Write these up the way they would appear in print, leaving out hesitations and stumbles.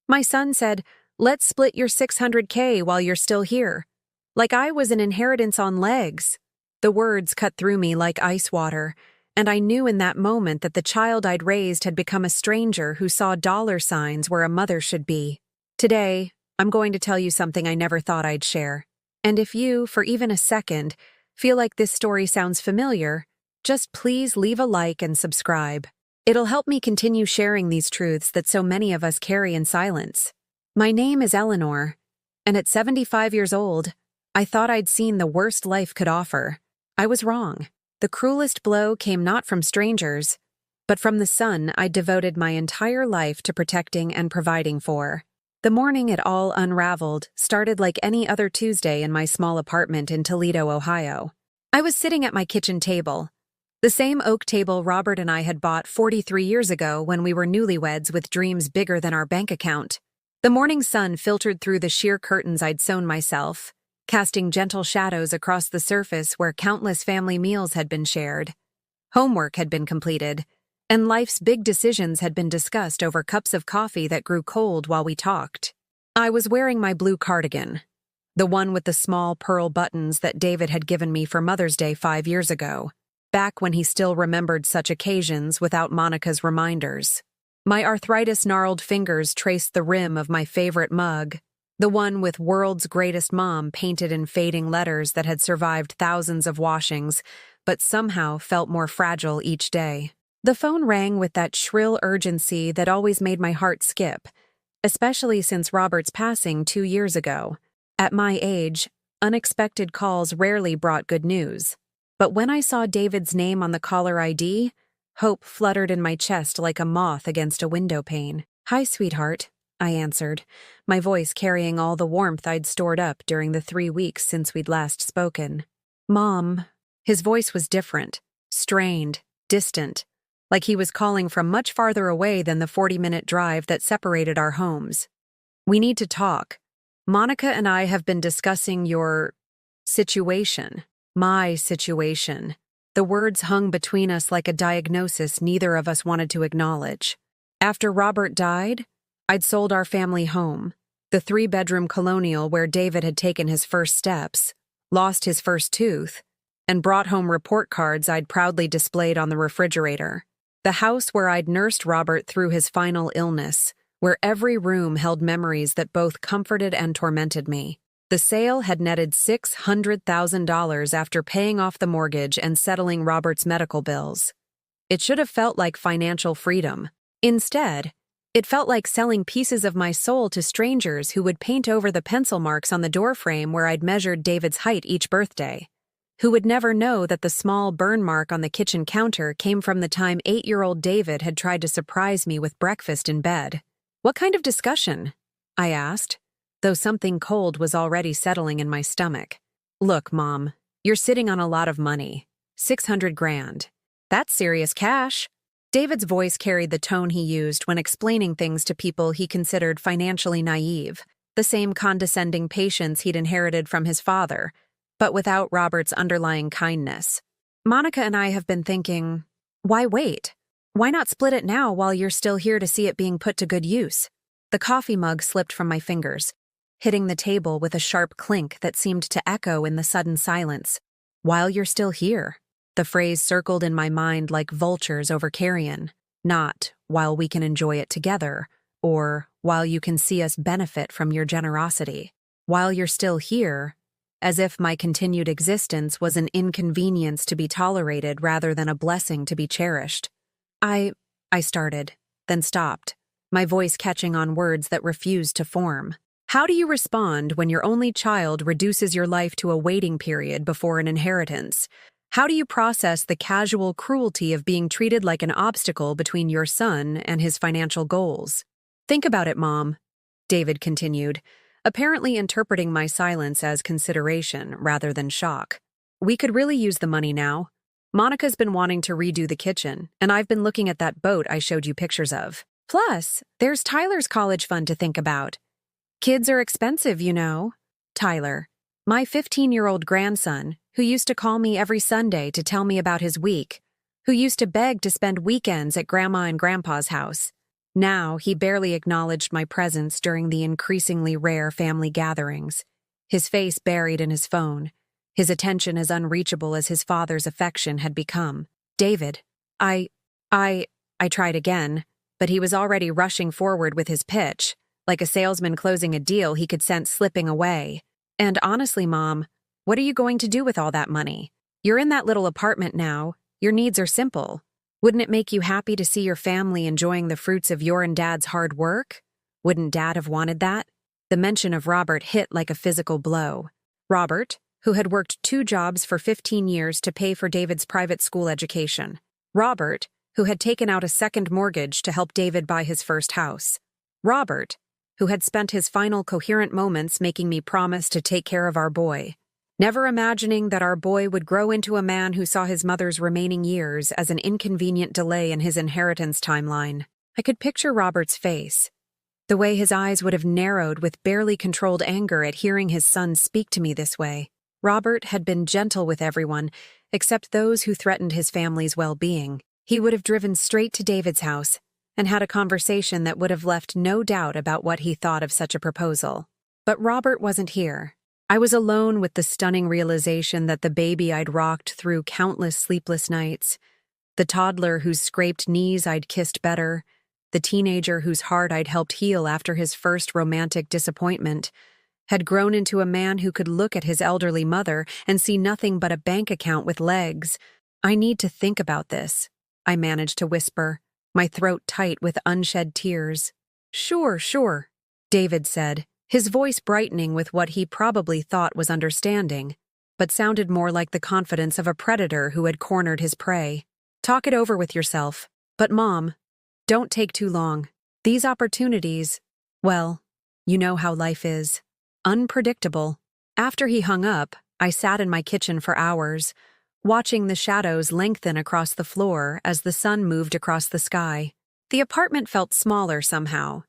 My son said, "Let's split your 600K while you're still here." Like I was an inheritance on legs. The words cut through me like ice water, and I knew in that moment that the child I'd raised had become a stranger who saw dollar signs where a mother should be. Today, I'm going to tell you something I never thought I'd share. And if you, for even a second, feel like this story sounds familiar, just please leave a like and subscribe. It'll help me continue sharing these truths that so many of us carry in silence. My name is Eleanor, and at 75 years old, I thought I'd seen the worst life could offer. I was wrong. The cruelest blow came not from strangers, but from the son I'd devoted my entire life to protecting and providing for. The morning it all unraveled started like any other Tuesday in my small apartment in Toledo, Ohio. I was sitting at my kitchen table, the same oak table Robert and I had bought 43 years ago when we were newlyweds with dreams bigger than our bank account. The morning sun filtered through the sheer curtains I'd sewn myself, casting gentle shadows across the surface where countless family meals had been shared. Homework had been completed, and life's big decisions had been discussed over cups of coffee that grew cold while we talked. I was wearing my blue cardigan, the one with the small pearl buttons that David had given me for Mother's Day 5 years ago, back when he still remembered such occasions without Monica's reminders. My arthritis-gnarled fingers traced the rim of my favorite mug, the one with "World's Greatest Mom" painted in fading letters that had survived thousands of washings, but somehow felt more fragile each day. The phone rang with that shrill urgency that always made my heart skip, especially since Robert's passing 2 years ago. At my age, unexpected calls rarely brought good news. But when I saw David's name on the caller ID, hope fluttered in my chest like a moth against a window pane. "Hi, sweetheart," I answered, my voice carrying all the warmth I'd stored up during the 3 weeks since we'd last spoken. "Mom." His voice was different, strained, distant, like he was calling from much farther away than the 40-minute drive that separated our homes. "We need to talk. Monica and I have been discussing your situation. My situation." The words hung between us like a diagnosis neither of us wanted to acknowledge. After Robert died, I'd sold our family home, the 3-bedroom colonial where David had taken his first steps, lost his first tooth, and brought home report cards I'd proudly displayed on the refrigerator. The house where I'd nursed Robert through his final illness, where every room held memories that both comforted and tormented me. The sale had netted $600,000 after paying off the mortgage and settling Robert's medical bills. It should have felt like financial freedom. Instead, it felt like selling pieces of my soul to strangers who would paint over the pencil marks on the doorframe where I'd measured David's height each birthday, who would never know that the small burn mark on the kitchen counter came from the time 8-year-old David had tried to surprise me with breakfast in bed. "What kind of discussion?" I asked, though something cold was already settling in my stomach. "Look, Mom, you're sitting on a lot of money. 600 grand. That's serious cash." David's voice carried the tone he used when explaining things to people he considered financially naive, the same condescending patience he'd inherited from his father, but without Robert's underlying kindness. "Monica and I have been thinking, why wait? Why not split it now while you're still here to see it being put to good use?" The coffee mug slipped from my fingers, hitting the table with a sharp clink that seemed to echo in the sudden silence. "While you're still here." The phrase circled in my mind like vultures over carrion, not "while we can enjoy it together," or "while you can see us benefit from your generosity." "While you're still here," as if my continued existence was an inconvenience to be tolerated rather than a blessing to be cherished. I started, then stopped, my voice catching on words that refused to form. How do you respond when your only child reduces your life to a waiting period before an inheritance? How do you process the casual cruelty of being treated like an obstacle between your son and his financial goals? "Think about it, Mom," David continued, apparently interpreting my silence as consideration rather than shock. "We could really use the money now. Monica's been wanting to redo the kitchen, and I've been looking at that boat I showed you pictures of. Plus, there's Tyler's college fund to think about. Kids are expensive, you know." Tyler, my 15-year-old grandson, who used to call me every Sunday to tell me about his week, who used to beg to spend weekends at Grandma and Grandpa's house. Now, he barely acknowledged my presence during the increasingly rare family gatherings, his face buried in his phone, his attention as unreachable as his father's affection had become. David, I tried again, but he was already rushing forward with his pitch, like a salesman closing a deal he could sense slipping away. And honestly, Mom, what are you going to do with all that money? You're in that little apartment now. Your needs are simple. Wouldn't it make you happy to see your family enjoying the fruits of your and Dad's hard work? Wouldn't Dad have wanted that? The mention of Robert hit like a physical blow. Robert, who had worked 2 jobs for 15 years to pay for David's private school education. Robert, who had taken out a second mortgage to help David buy his first house. Robert, who had spent his final coherent moments making me promise to take care of our boy, never imagining that our boy would grow into a man who saw his mother's remaining years as an inconvenient delay in his inheritance timeline. I could picture Robert's face, the way his eyes would have narrowed with barely controlled anger at hearing his son speak to me this way. Robert had been gentle with everyone, except those who threatened his family's well-being. He would have driven straight to David's house and had a conversation that would have left no doubt about what he thought of such a proposal. But Robert wasn't here. I was alone with the stunning realization that the baby I'd rocked through countless sleepless nights, the toddler whose scraped knees I'd kissed better, the teenager whose heart I'd helped heal after his first romantic disappointment, had grown into a man who could look at his elderly mother and see nothing but a bank account with legs. I need to think about this, I managed to whisper, my throat tight with unshed tears. Sure, David said, his voice brightening with what he probably thought was understanding, but sounded more like the confidence of a predator who had cornered his prey. Talk it over with yourself. But Mom, don't take too long. These opportunities, well, you know how life is. Unpredictable. After he hung up, I sat in my kitchen for hours, watching the shadows lengthen across the floor as the sun moved across the sky. The apartment felt smaller somehow,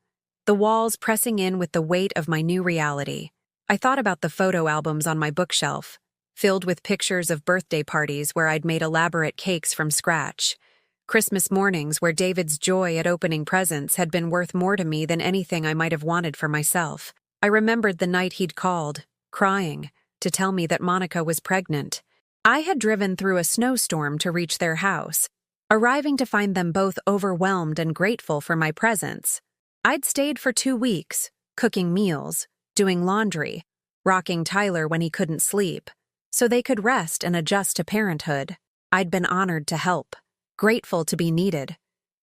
the walls pressing in with the weight of my new reality. I thought about the photo albums on my bookshelf, filled with pictures of birthday parties where I'd made elaborate cakes from scratch, Christmas mornings where David's joy at opening presents had been worth more to me than anything I might have wanted for myself. I remembered the night he'd called, crying, to tell me that Monica was pregnant. I had driven through a snowstorm to reach their house, arriving to find them both overwhelmed and grateful for my presence. I'd stayed for 2 weeks, cooking meals, doing laundry, rocking Tyler when he couldn't sleep, so they could rest and adjust to parenthood. I'd been honored to help, grateful to be needed,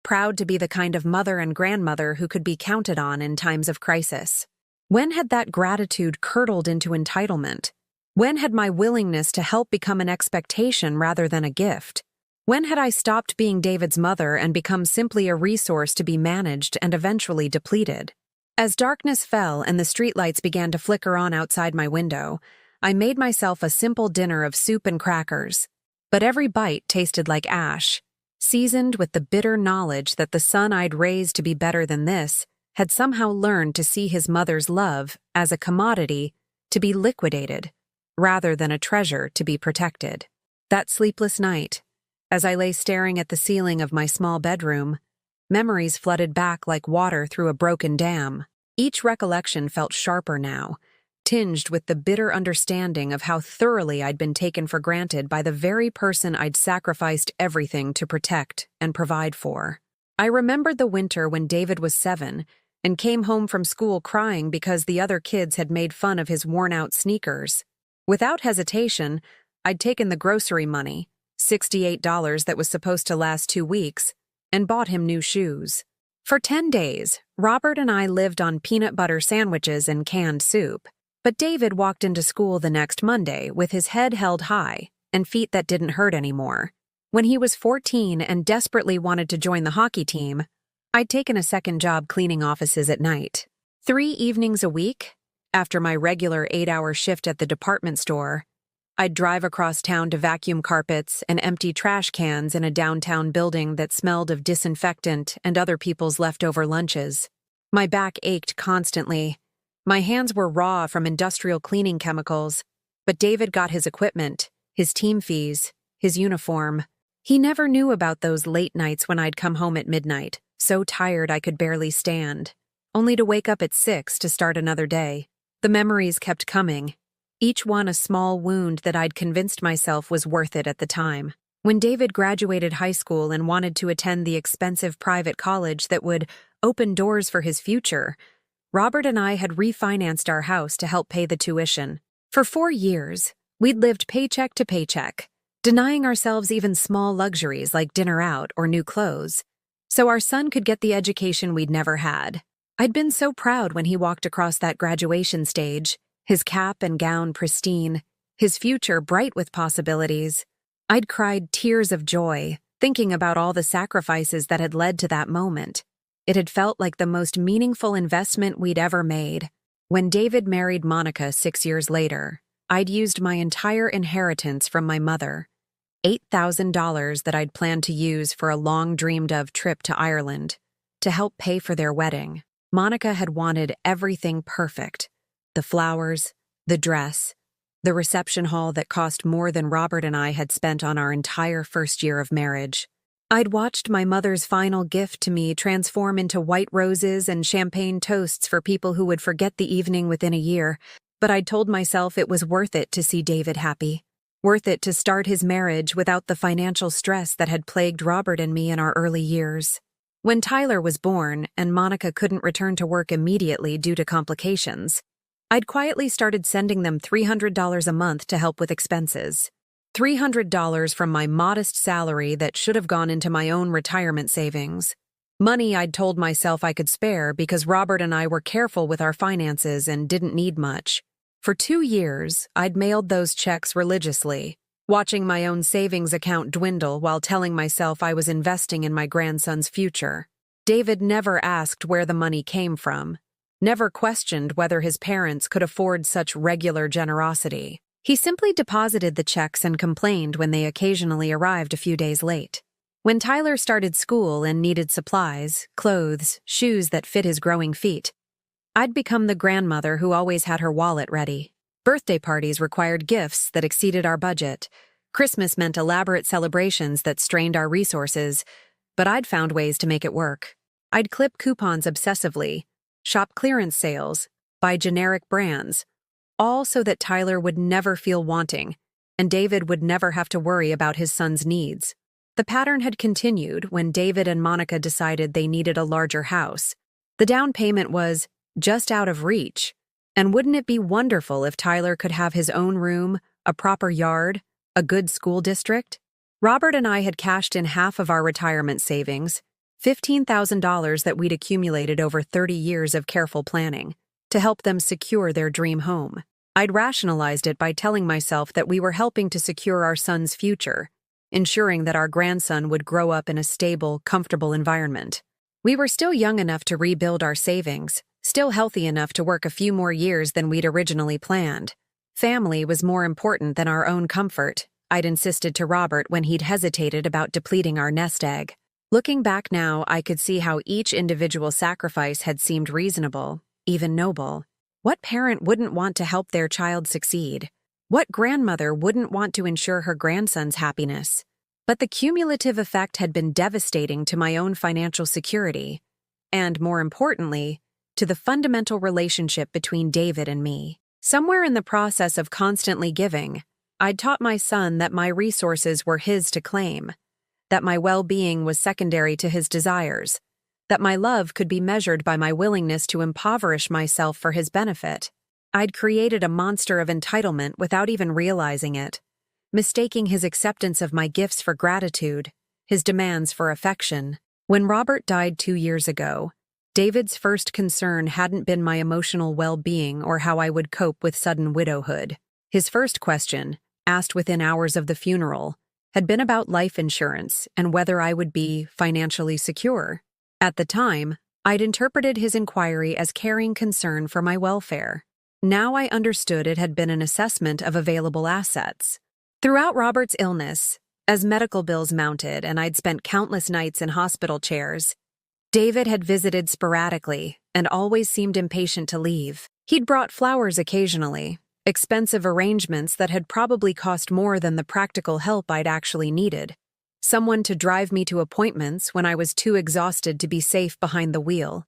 proud to be the kind of mother and grandmother who could be counted on in times of crisis. When had that gratitude curdled into entitlement? When had my willingness to help become an expectation rather than a gift? When had I stopped being David's mother and become simply a resource to be managed and eventually depleted? As darkness fell and the streetlights began to flicker on outside my window, I made myself a simple dinner of soup and crackers. But every bite tasted like ash, seasoned with the bitter knowledge that the son I'd raised to be better than this had somehow learned to see his mother's love as a commodity to be liquidated, rather than a treasure to be protected. That sleepless night, as I lay staring at the ceiling of my small bedroom, memories flooded back like water through a broken dam. Each recollection felt sharper now, tinged with the bitter understanding of how thoroughly I'd been taken for granted by the very person I'd sacrificed everything to protect and provide for. I remembered the winter when David was 7 and came home from school crying because the other kids had made fun of his worn-out sneakers. Without hesitation, I'd taken the grocery money, $68 that was supposed to last 2 weeks, and bought him new shoes. For 10 days, Robert and I lived on peanut butter sandwiches and canned soup. But David walked into school the next Monday with his head held high and feet that didn't hurt anymore. When he was 14 and desperately wanted to join the hockey team, I'd taken a second job cleaning offices at night. 3 evenings a week, after my regular 8-hour shift at the department store, I'd drive across town to vacuum carpets and empty trash cans in a downtown building that smelled of disinfectant and other people's leftover lunches. My back ached constantly. My hands were raw from industrial cleaning chemicals, but David got his equipment, his team fees, his uniform. He never knew about those late nights when I'd come home at midnight, so tired I could barely stand, only to wake up at 6 to start another day. The memories kept coming, each one a small wound that I'd convinced myself was worth it at the time. When David graduated high school and wanted to attend the expensive private college that would open doors for his future, Robert and I had refinanced our house to help pay the tuition. For 4 years, we'd lived paycheck to paycheck, denying ourselves even small luxuries like dinner out or new clothes, so our son could get the education we'd never had. I'd been so proud when he walked across that graduation stage, his cap and gown pristine, his future bright with possibilities. I'd cried tears of joy, thinking about all the sacrifices that had led to that moment. It had felt like the most meaningful investment we'd ever made. When David married Monica 6 years later, I'd used my entire inheritance from my mother, $8,000 that I'd planned to use for a long-dreamed-of trip to Ireland, to help pay for their wedding. Monica had wanted everything perfect: the flowers, the dress, the reception hall that cost more than Robert and I had spent on our entire first year of marriage. I'd watched my mother's final gift to me transform into white roses and champagne toasts for people who would forget the evening within a year, but I'd told myself it was worth it to see David happy. Worth it to start his marriage without the financial stress that had plagued Robert and me in our early years. When Tyler was born and Monica couldn't return to work immediately due to complications, I'd quietly started sending them $300 a month to help with expenses. $300 from my modest salary that should have gone into my own retirement savings. Money I'd told myself I could spare because Robert and I were careful with our finances and didn't need much. For 2 years, I'd mailed those checks religiously, watching my own savings account dwindle while telling myself I was investing in my grandson's future. David never asked where the money came from, never questioned whether his parents could afford such regular generosity. He simply deposited the checks and complained when they occasionally arrived a few days late. When Tyler started school and needed supplies, clothes, shoes that fit his growing feet, I'd become the grandmother who always had her wallet ready. Birthday parties required gifts that exceeded our budget. Christmas meant elaborate celebrations that strained our resources, but I'd found ways to make it work. I'd clip coupons obsessively, shop clearance sales, buy generic brands, all so that Tyler would never feel wanting, and David would never have to worry about his son's needs. The pattern had continued when David and Monica decided they needed a larger house. The down payment was just out of reach, and wouldn't it be wonderful if Tyler could have his own room, a proper yard, a good school district? Robert and I had cashed in half of our retirement savings, $15,000 that we'd accumulated over 30 years of careful planning, to help them secure their dream home. I'd rationalized it by telling myself that we were helping to secure our son's future, ensuring that our grandson would grow up in a stable, comfortable environment. We were still young enough to rebuild our savings, still healthy enough to work a few more years than we'd originally planned. Family was more important than our own comfort, I'd insisted to Robert when he'd hesitated about depleting our nest egg. Looking back now, I could see how each individual sacrifice had seemed reasonable, even noble. What parent wouldn't want to help their child succeed? What grandmother wouldn't want to ensure her grandson's happiness? But the cumulative effect had been devastating to my own financial security, and, more importantly, to the fundamental relationship between David and me. Somewhere in the process of constantly giving, I'd taught my son that my resources were his to claim, that my well-being was secondary to his desires, that my love could be measured by my willingness to impoverish myself for his benefit. I'd created a monster of entitlement without even realizing it, mistaking his acceptance of my gifts for gratitude, his demands for affection. When Robert died 2 years ago, David's first concern hadn't been my emotional well-being or how I would cope with sudden widowhood. His first question, asked within hours of the funeral, had been about life insurance and whether I would be financially secure. At the time, I'd interpreted his inquiry as caring concern for my welfare. Now I understood it had been an assessment of available assets. Throughout Robert's illness, as medical bills mounted and I'd spent countless nights in hospital chairs, David had visited sporadically and always seemed impatient to leave. He'd brought flowers occasionally, expensive arrangements that had probably cost more than the practical help I'd actually needed. someone to drive me to appointments when I was too exhausted to be safe behind the wheel,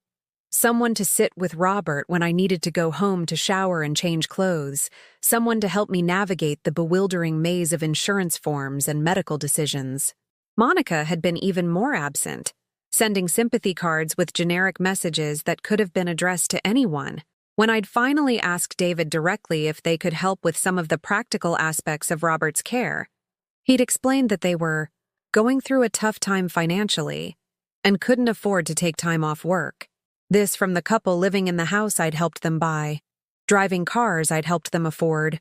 someone to sit with Robert when I needed to go home to shower and change clothes, someone to help me navigate the bewildering maze of insurance forms and medical decisions. Monica had been even more absent, sending sympathy cards with generic messages that could have been addressed to anyone. When I'd finally asked David directly if they could help with some of the practical aspects of Robert's care, he'd explained that they were going through a tough time financially and couldn't afford to take time off work. This from the couple living in the house I'd helped them buy, driving cars I'd helped them afford,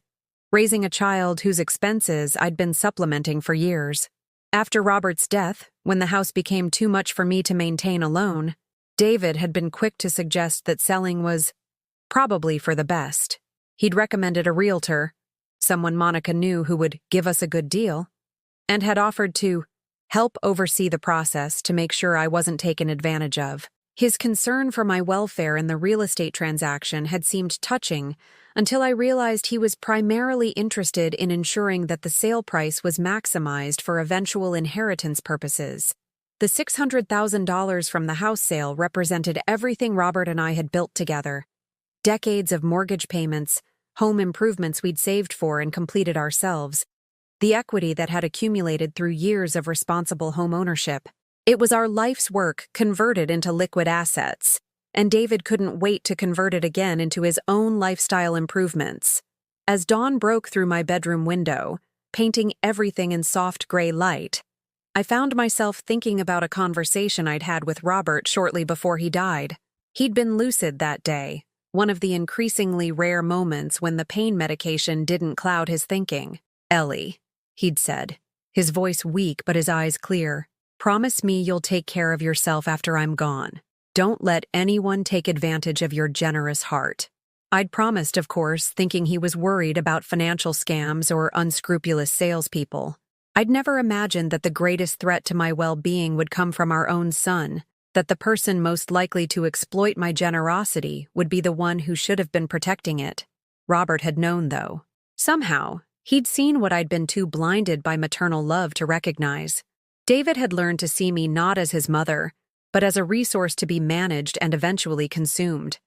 raising a child whose expenses I'd been supplementing for years. After Robert's death, when the house became too much for me to maintain alone, David had been quick to suggest that selling was probably for the best. He'd recommended a realtor, someone Monica knew who would give us a good deal, and had offered to help oversee the process to make sure I wasn't taken advantage of. His concern for my welfare in the real estate transaction had seemed touching until I realized he was primarily interested in ensuring that the sale price was maximized for eventual inheritance purposes. The $600,000 from the house sale represented everything Robert and I had built together. Decades of mortgage payments, home improvements we'd saved for and completed ourselves, the equity that had accumulated through years of responsible home ownership. It was our life's work converted into liquid assets, and David couldn't wait to convert it again into his own lifestyle improvements. As dawn broke through my bedroom window, painting everything in soft gray light, I found myself thinking about a conversation I'd had with Robert shortly before he died. He'd been lucid that day, one of the increasingly rare moments when the pain medication didn't cloud his thinking. "Ellie," he'd said, his voice weak but his eyes clear, "promise me you'll take care of yourself after I'm gone. Don't let anyone take advantage of your generous heart." I'd promised, of course, thinking he was worried about financial scams or unscrupulous salespeople. I'd never imagined that the greatest threat to my well-being would come from our own son, that the person most likely to exploit my generosity would be the one who should have been protecting it. Robert had known, though. Somehow, he'd seen what I'd been too blinded by maternal love to recognize. David had learned to see me not as his mother, but as a resource to be managed and eventually consumed.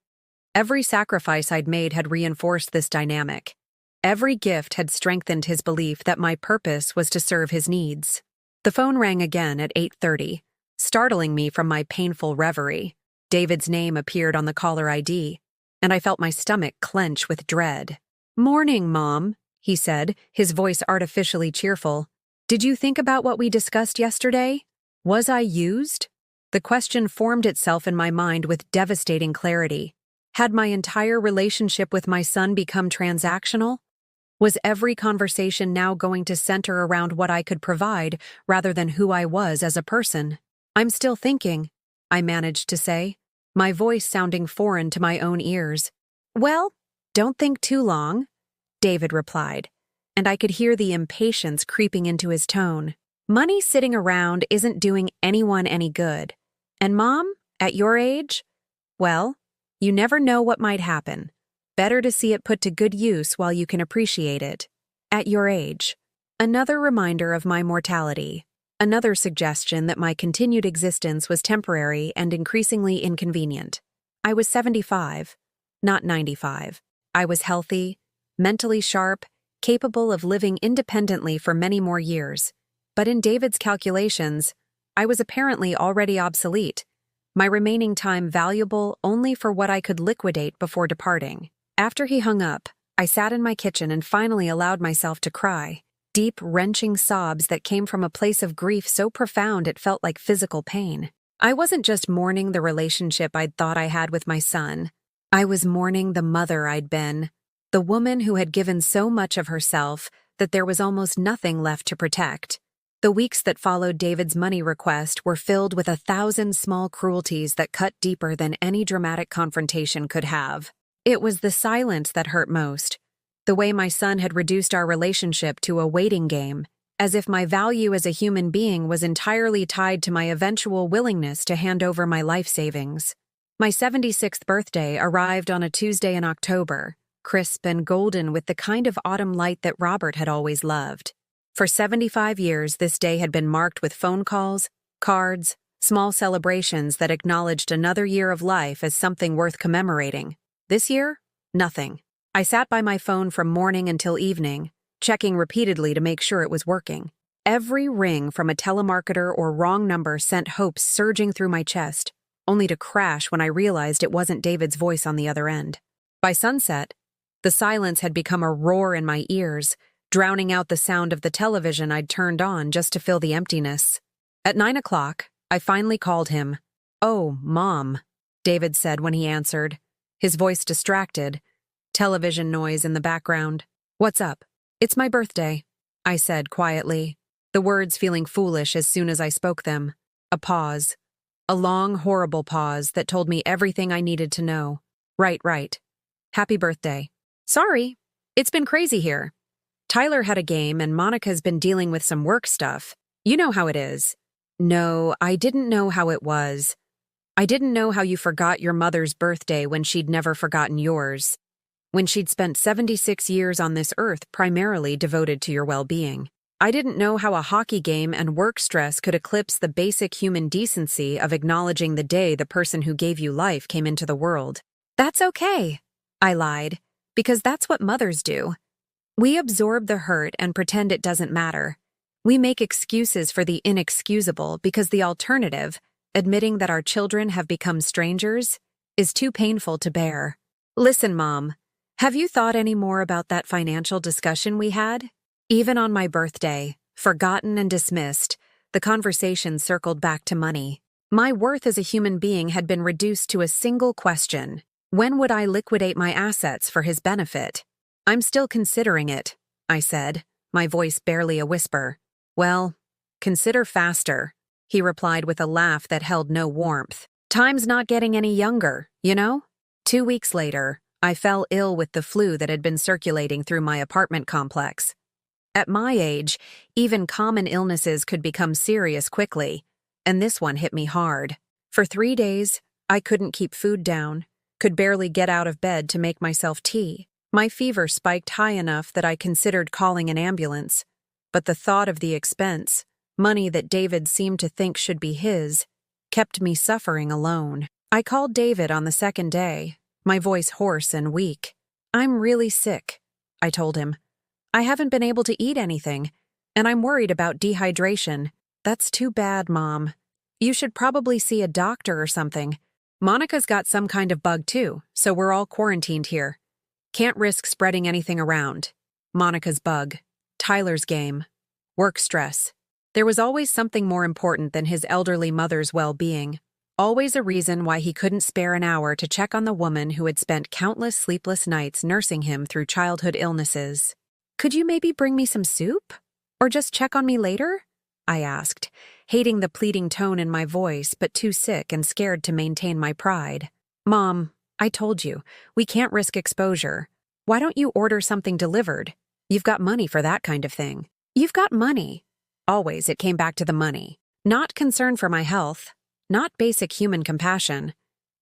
Every sacrifice I'd made had reinforced this dynamic. Every gift had strengthened his belief that my purpose was to serve his needs. The phone rang again at 8:30, startling me from my painful reverie. David's name appeared on the caller ID, and I felt my stomach clench with dread. "Morning, Mom," he said, his voice artificially cheerful. "Did you think about what we discussed yesterday? Was I used?" The question formed itself in my mind with devastating clarity. Had my entire relationship with my son become transactional? Was every conversation now going to center around what I could provide rather than who I was as a person? "I'm still thinking," I managed to say, my voice sounding foreign to my own ears. "Well, don't think too long," David replied, and I could hear the impatience creeping into his tone. "Money sitting around isn't doing anyone any good. And Mom, at your age? Well, you never know what might happen. Better to see it put to good use while you can appreciate it. At your age." Another reminder of my mortality. Another suggestion that my continued existence was temporary and increasingly inconvenient. I was 75, not 95. I was healthy, mentally sharp, capable of living independently for many more years. But in David's calculations, I was apparently already obsolete, my remaining time valuable only for what I could liquidate before departing. After he hung up, I sat in my kitchen and finally allowed myself to cry, deep, wrenching sobs that came from a place of grief so profound it felt like physical pain. I wasn't just mourning the relationship I'd thought I had with my son. I was mourning the mother I'd been, the woman who had given so much of herself that there was almost nothing left to protect. The weeks that followed David's money request were filled with 1,000 small cruelties that cut deeper than any dramatic confrontation could have. It was the silence that hurt most, the way my son had reduced our relationship to a waiting game, as if my value as a human being was entirely tied to my eventual willingness to hand over my life savings. My 76th birthday arrived on a Tuesday in October, crisp and golden with the kind of autumn light that Robert had always loved. For 75 years, this day had been marked with phone calls, cards, small celebrations that acknowledged another year of life as something worth commemorating. This year, nothing. I sat by my phone from morning until evening, checking repeatedly to make sure it was working. Every ring from a telemarketer or wrong number sent hopes surging through my chest, only to crash when I realized it wasn't David's voice on the other end. By sunset, the silence had become a roar in my ears, drowning out the sound of the television I'd turned on just to fill the emptiness. At 9 o'clock, I finally called him. "Oh, Mom," David said when he answered, his voice distracted, television noise in the background. "What's up?" "It's my birthday," I said quietly, the words feeling foolish as soon as I spoke them. A pause. A long, horrible pause that told me everything I needed to know. Right. Happy birthday." "Sorry. It's been crazy here. Tyler had a game and Monica's been dealing with some work stuff. You know how it is." "No, I didn't know how it was. I didn't know how you forgot your mother's birthday when she'd never forgotten yours. When she'd spent 76 years on this earth primarily devoted to your well-being. I didn't know how a hockey game and work stress could eclipse the basic human decency of acknowledging the day the person who gave you life came into the world." "That's okay," I lied, "because that's what mothers do. We absorb the hurt and pretend it doesn't matter. We make excuses for the inexcusable because the alternative, admitting that our children have become strangers, is too painful to bear." "Listen, Mom, have you thought any more about that financial discussion we had?" Even on my birthday, forgotten and dismissed, the conversation circled back to money. My worth as a human being had been reduced to a single question. When would I liquidate my assets for his benefit? "I'm still considering it," I said, my voice barely a whisper. "Well, consider faster," he replied with a laugh that held no warmth. "Time's not getting any younger, you know?" 2 weeks later, I fell ill with the flu that had been circulating through my apartment complex. At my age, even common illnesses could become serious quickly, and this one hit me hard. For 3 days, I couldn't keep food down, could barely get out of bed to make myself tea. My fever spiked high enough that I considered calling an ambulance, but the thought of the expense, money that David seemed to think should be his, kept me suffering alone. I called David on the second day, my voice hoarse and weak. "I'm really sick," I told him. "I haven't been able to eat anything, and I'm worried about dehydration." "That's too bad, Mom. You should probably see a doctor or something. Monica's got some kind of bug too, so we're all quarantined here. Can't risk spreading anything around." Monica's bug, Tyler's game, work stress. There was always something more important than his elderly mother's well-being. Always a reason why he couldn't spare an hour to check on the woman who had spent countless sleepless nights nursing him through childhood illnesses. "Could you maybe bring me some soup? Or just check on me later?" I asked, hating the pleading tone in my voice but too sick and scared to maintain my pride. "Mom, I told you, we can't risk exposure. Why don't you order something delivered? You've got money for that kind of thing." "You've got money." Always it came back to the money. Not concern for my health, not basic human compassion,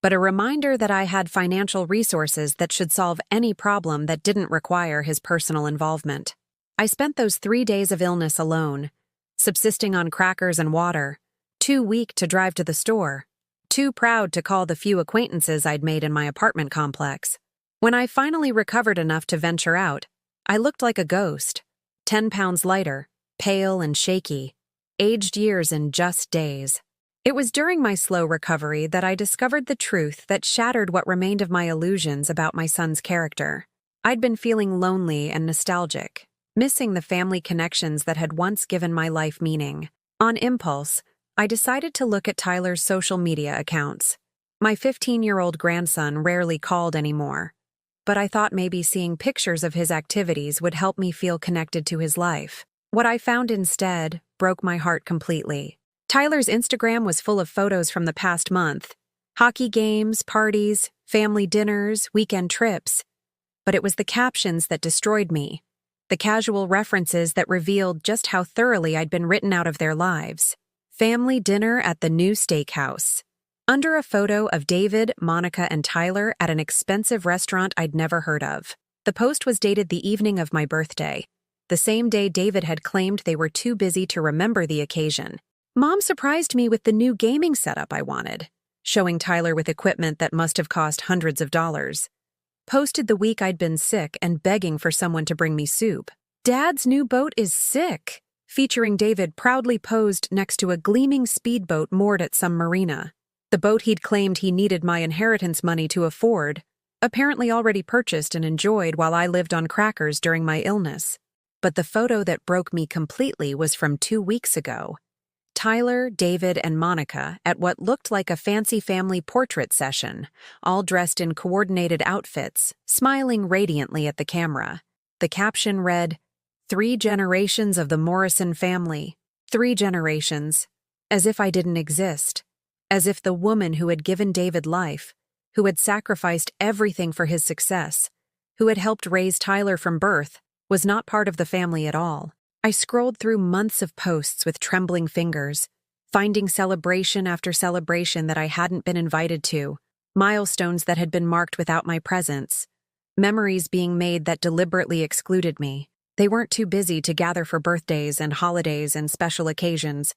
but a reminder that I had financial resources that should solve any problem that didn't require his personal involvement. I spent those 3 days of illness alone, subsisting on crackers and water, too weak to drive to the store, too proud to call the few acquaintances I'd made in my apartment complex. When I finally recovered enough to venture out, I looked like a ghost, 10 pounds lighter, pale and shaky, aged years in just days. It was during my slow recovery that I discovered the truth that shattered what remained of my illusions about my son's character. I'd been feeling lonely and nostalgic, missing the family connections that had once given my life meaning. On impulse, I decided to look at Tyler's social media accounts. My 15-year-old grandson rarely called anymore, but I thought maybe seeing pictures of his activities would help me feel connected to his life. What I found instead broke my heart completely. Tyler's Instagram was full of photos from the past month. Hockey games, parties, family dinners, weekend trips. But it was the captions that destroyed me. The casual references that revealed just how thoroughly I'd been written out of their lives. Family dinner at the new steakhouse. Under a photo of David, Monica, and Tyler at an expensive restaurant I'd never heard of. The post was dated the evening of my birthday, the same day David had claimed they were too busy to remember the occasion. Mom surprised me with the new gaming setup I wanted, showing Tyler with equipment that must have cost hundreds of dollars. Posted the week I'd been sick and begging for someone to bring me soup. Dad's new boat is sick, featuring David proudly posed next to a gleaming speedboat moored at some marina. The boat he'd claimed he needed my inheritance money to afford, apparently already purchased and enjoyed while I lived on crackers during my illness. But the photo that broke me completely was from 2 weeks ago. Tyler, David, and Monica at what looked like a fancy family portrait session, all dressed in coordinated outfits, smiling radiantly at the camera. The caption read, "3 generations of the Morrison family." 3 generations. As if I didn't exist. As if the woman who had given David life, who had sacrificed everything for his success, who had helped raise Tyler from birth, was not part of the family at all. I scrolled through months of posts with trembling fingers, finding celebration after celebration that I hadn't been invited to, milestones that had been marked without my presence, memories being made that deliberately excluded me. They weren't too busy to gather for birthdays and holidays and special occasions.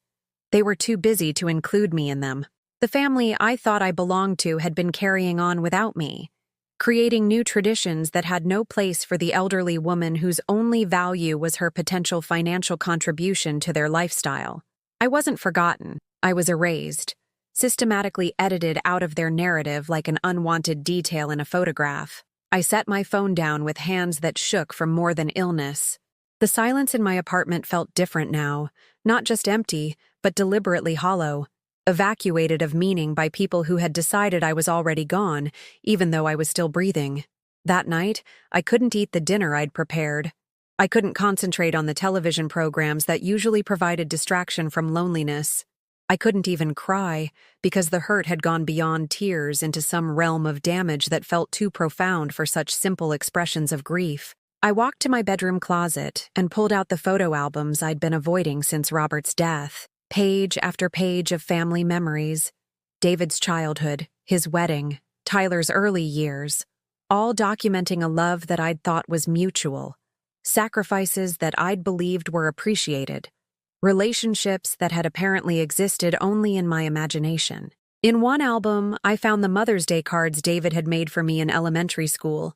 They were too busy to include me in them. The family I thought I belonged to had been carrying on without me, creating new traditions that had no place for the elderly woman whose only value was her potential financial contribution to their lifestyle. I wasn't forgotten. I was erased, systematically edited out of their narrative like an unwanted detail in a photograph. I set my phone down with hands that shook from more than illness. The silence in my apartment felt different now, not just empty, but deliberately hollow, evacuated of meaning by people who had decided I was already gone, even though I was still breathing. That night, I couldn't eat the dinner I'd prepared. I couldn't concentrate on the television programs that usually provided distraction from loneliness. I couldn't even cry, because the hurt had gone beyond tears into some realm of damage that felt too profound for such simple expressions of grief. I walked to my bedroom closet and pulled out the photo albums I'd been avoiding since Robert's death. Page after page of family memories, David's childhood, his wedding, Tyler's early years, all documenting a love that I'd thought was mutual, sacrifices that I'd believed were appreciated, relationships that had apparently existed only in my imagination. In one album, I found the Mother's Day cards David had made for me in elementary school,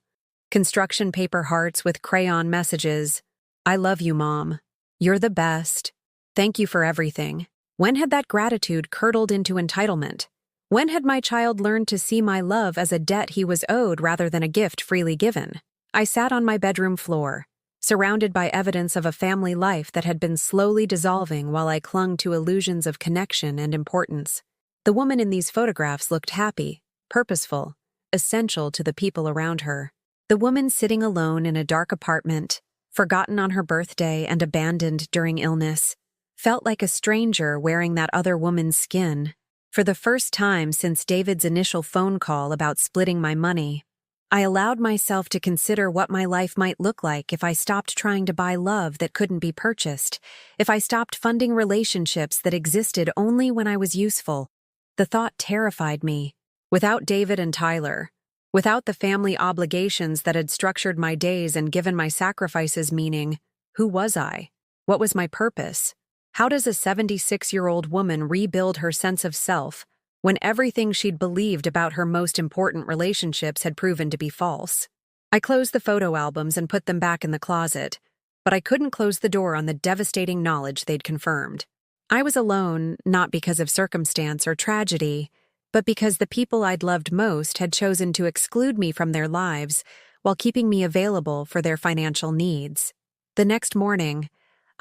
construction paper hearts with crayon messages, "I love you, Mom. You're the best. Thank you for everything." When had that gratitude curdled into entitlement? When had my child learned to see my love as a debt he was owed rather than a gift freely given? I sat on my bedroom floor, surrounded by evidence of a family life that had been slowly dissolving while I clung to illusions of connection and importance. The woman in these photographs looked happy, purposeful, essential to the people around her. The woman sitting alone in a dark apartment, forgotten on her birthday and abandoned during illness, felt like a stranger wearing that other woman's skin. For the first time since David's initial phone call about splitting my money, I allowed myself to consider what my life might look like if I stopped trying to buy love that couldn't be purchased, if I stopped funding relationships that existed only when I was useful. The thought terrified me. Without David and Tyler, without the family obligations that had structured my days and given my sacrifices meaning, who was I? What was my purpose? How does a 76-year-old woman rebuild her sense of self when everything she'd believed about her most important relationships had proven to be false? I closed the photo albums and put them back in the closet, but I couldn't close the door on the devastating knowledge they'd confirmed. I was alone, not because of circumstance or tragedy, but because the people I'd loved most had chosen to exclude me from their lives while keeping me available for their financial needs. The next morning,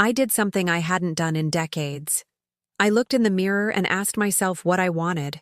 I did something I hadn't done in decades. I looked in the mirror and asked myself what I wanted.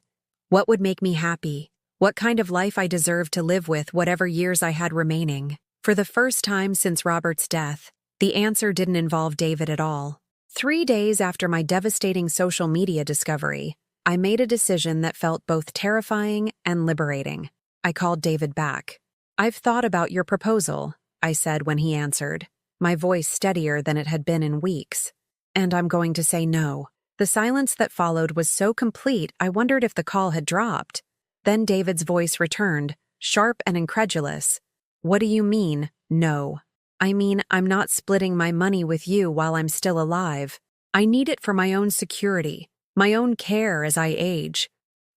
What would make me happy? What kind of life I deserved to live with whatever years I had remaining? For the first time since Robert's death, the answer didn't involve David at all. 3 days after my devastating social media discovery, I made a decision that felt both terrifying and liberating. I called David back. "I've thought about your proposal," I said when he answered, my voice steadier than it had been in weeks. "And I'm going to say no." The silence that followed was so complete I wondered if the call had dropped. Then David's voice returned, sharp and incredulous. "What do you mean, no?" I mean, I'm not splitting my money with you while I'm still alive. I need it for my own security, my own care as I age.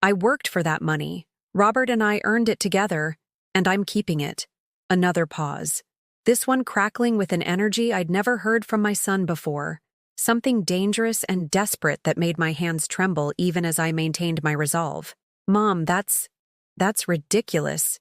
I worked for that money. Robert and I earned it together, and I'm keeping it. Another pause. This one crackling with an energy I'd never heard from my son before. Something dangerous and desperate that made my hands tremble even as I maintained my resolve. Mom, that's ridiculous.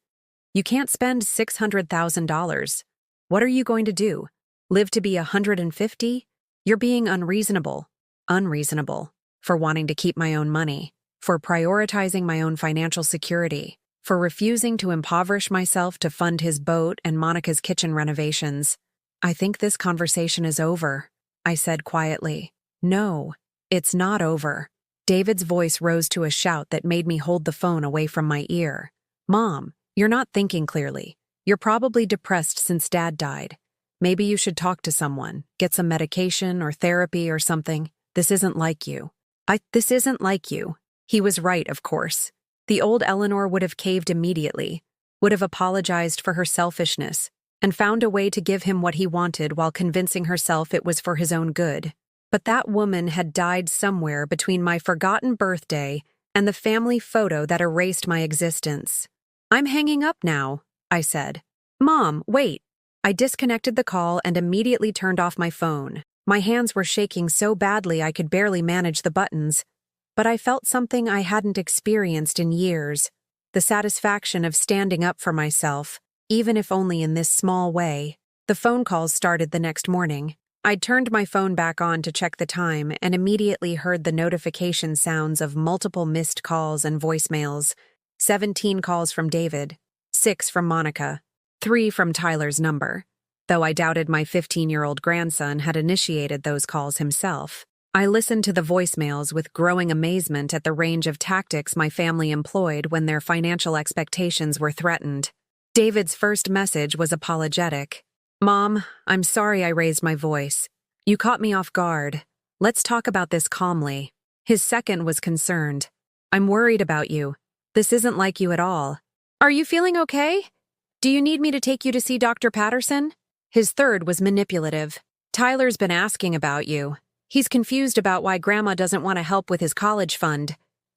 You can't spend $600,000. What are you going to do? Live to be 150? You're being unreasonable. Unreasonable. For wanting to keep my own money. For prioritizing my own financial security. For refusing to impoverish myself to fund his boat and Monica's kitchen renovations. I think this conversation is over, I said quietly. No, it's not over. David's voice rose to a shout that made me hold the phone away from my ear. Mom, you're not thinking clearly. You're probably depressed since Dad died. Maybe you should talk to someone, get some medication or therapy or something. This isn't like you. This isn't like you. He was right, of course. The old Eleanor would have caved immediately, would have apologized for her selfishness, and found a way to give him what he wanted while convincing herself it was for his own good. But that woman had died somewhere between my forgotten birthday and the family photo that erased my existence. I'm hanging up now, I said. Mom, wait. I disconnected the call and immediately turned off my phone. My hands were shaking so badly I could barely manage the buttons. But I felt something I hadn't experienced in years, the satisfaction of standing up for myself, even if only in this small way. The phone calls started the next morning. I'd turned my phone back on to check the time and immediately heard the notification sounds of multiple missed calls and voicemails. 17 calls from David, 6 from Monica, 3 from Tyler's number, though I doubted my 15-year-old grandson had initiated those calls himself. I listened to the voicemails with growing amazement at the range of tactics my family employed when their financial expectations were threatened. David's first message was apologetic. Mom, I'm sorry I raised my voice. You caught me off guard. Let's talk about this calmly. His second was concerned. I'm worried about you. This isn't like you at all. Are you feeling okay? Do you need me to take you to see Dr. Patterson? His third was manipulative. Tyler's been asking about you. He's confused about why Grandma doesn't want to help with his college fund.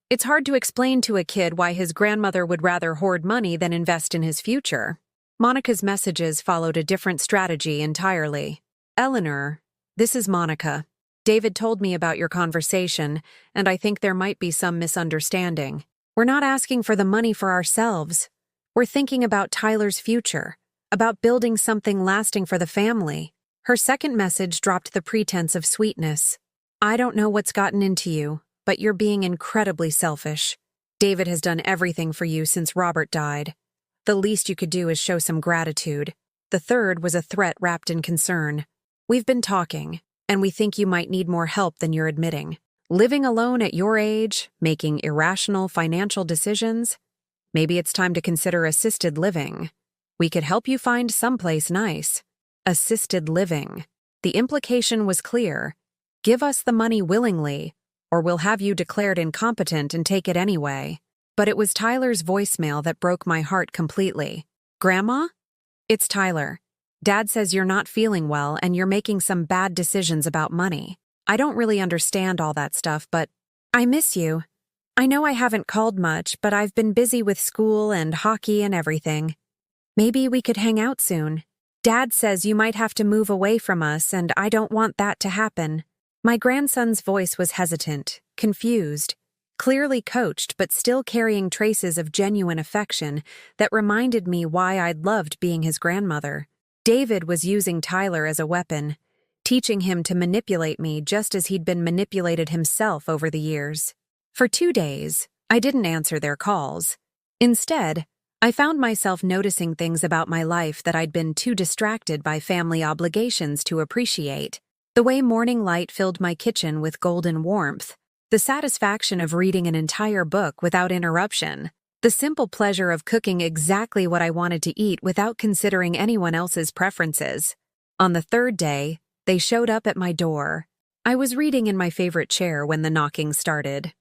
It's hard to explain to a kid why his grandmother would rather hoard money than invest in his future. Monica's messages followed a different strategy entirely. Eleanor, this is Monica. David told me about your conversation, and I think there might be some misunderstanding. We're not asking for the money for ourselves. We're thinking about Tyler's future, about building something lasting for the family. Her second message dropped the pretense of sweetness. I don't know what's gotten into you, but you're being incredibly selfish. David has done everything for you since Robert died. The least you could do is show some gratitude. The third was a threat wrapped in concern. We've been talking, and we think you might need more help than you're admitting. Living alone at your age, making irrational financial decisions? Maybe it's time to consider assisted living. We could help you find someplace nice. Assisted living. The implication was clear. Give us the money willingly, or we'll have you declared incompetent and take it anyway. But it was Tyler's voicemail that broke my heart completely. Grandma? It's Tyler. Dad says you're not feeling well and you're making some bad decisions about money. I don't really understand all that stuff, but I miss you. I know I haven't called much, but I've been busy with school and hockey and everything. Maybe we could hang out soon. Dad says you might have to move away from us, and I don't want that to happen. My grandson's voice was hesitant, confused, clearly coached but still carrying traces of genuine affection that reminded me why I'd loved being his grandmother. David was using Tyler as a weapon, teaching him to manipulate me just as he'd been manipulated himself over the years. For 2 days, I didn't answer their calls. Instead, I found myself noticing things about my life that I'd been too distracted by family obligations to appreciate. The way morning light filled my kitchen with golden warmth, the satisfaction of reading an entire book without interruption, the simple pleasure of cooking exactly what I wanted to eat without considering anyone else's preferences. On the third day, they showed up at my door. I was reading in my favorite chair when the knocking started.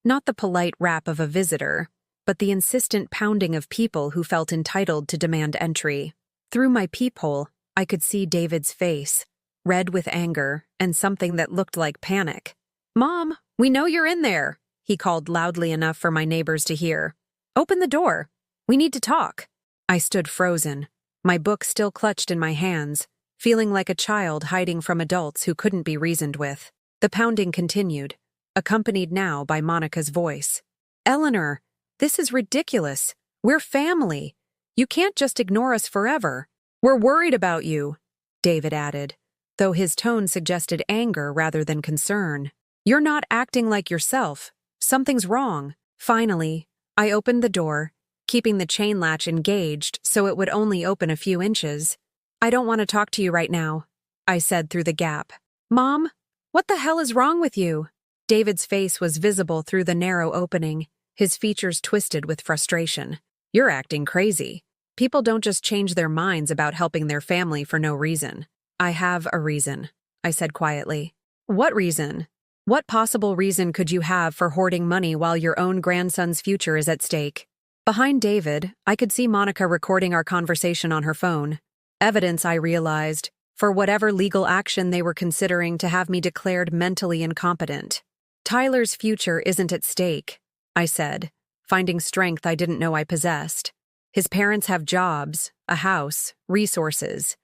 Not the polite rap of a visitor, but the insistent pounding of people who felt entitled to demand entry. Through my peephole, I could see David's face, red with anger and something that looked like panic. "Mom, we know you're in there," he called loudly enough for my neighbors to hear. "Open the door. We need to talk." I stood frozen, my book still clutched in my hands, feeling like a child hiding from adults who couldn't be reasoned with. The pounding continued, accompanied now by Monica's voice. "Eleanor, this is ridiculous. We're family. You can't just ignore us forever. We're worried about you," David added, though his tone suggested anger rather than concern. "You're not acting like yourself. Something's wrong." Finally, I opened the door, keeping the chain latch engaged so it would only open a few inches. "I don't want to talk to you right now," I said through the gap. "Mom, what the hell is wrong with you?" David's face was visible through the narrow opening, his features twisted with frustration. "You're acting crazy. People don't just change their minds about helping their family for no reason." "I have a reason," I said quietly. "What reason? What possible reason could you have for hoarding money while your own grandson's future is at stake?" Behind David, I could see Monica recording our conversation on her phone. Evidence, I realized, for whatever legal action they were considering to have me declared mentally incompetent. "Tyler's future isn't at stake," I said, finding strength I didn't know I possessed. "His parents have jobs, a house, resources.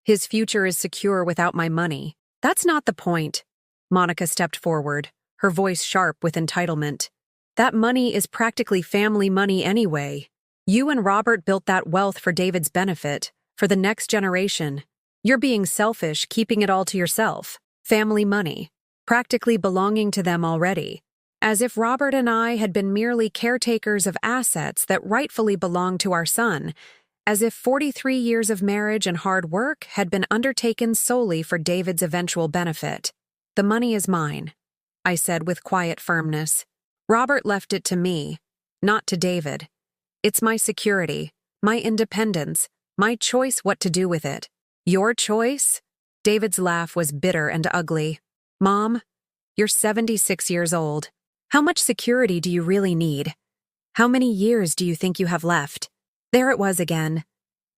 His future is secure without my money." "That's not the point." Monica stepped forward, her voice sharp with entitlement. "That money is practically family money anyway. You and Robert built that wealth for David's benefit, for the next generation. You're being selfish, keeping it all to yourself. Family money, practically belonging to them already. As if Robert and I had been merely caretakers of assets that rightfully belonged to our son, as if 43 years of marriage and hard work had been undertaken solely for David's eventual benefit. The money is mine," I said with quiet firmness. "Robert left it to me, not to David. It's my security, my independence, my choice what to do with it." "Your choice?" David's laugh was bitter and ugly. "Mom, you're 76 years old. How much security do you really need? How many years do you think you have left?" There it was again,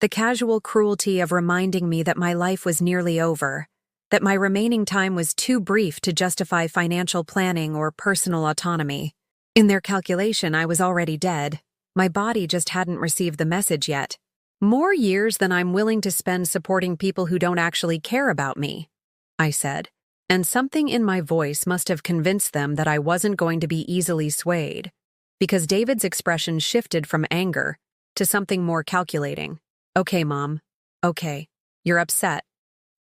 the casual cruelty of reminding me that my life was nearly over, that my remaining time was too brief to justify financial planning or personal autonomy. In their calculation, I was already dead. My body just hadn't received the message yet. "More years than I'm willing to spend supporting people who don't actually care about me," I said, and something in my voice must have convinced them that I wasn't going to be easily swayed, because David's expression shifted from anger to something more calculating. "Okay, Mom. Okay. You're upset.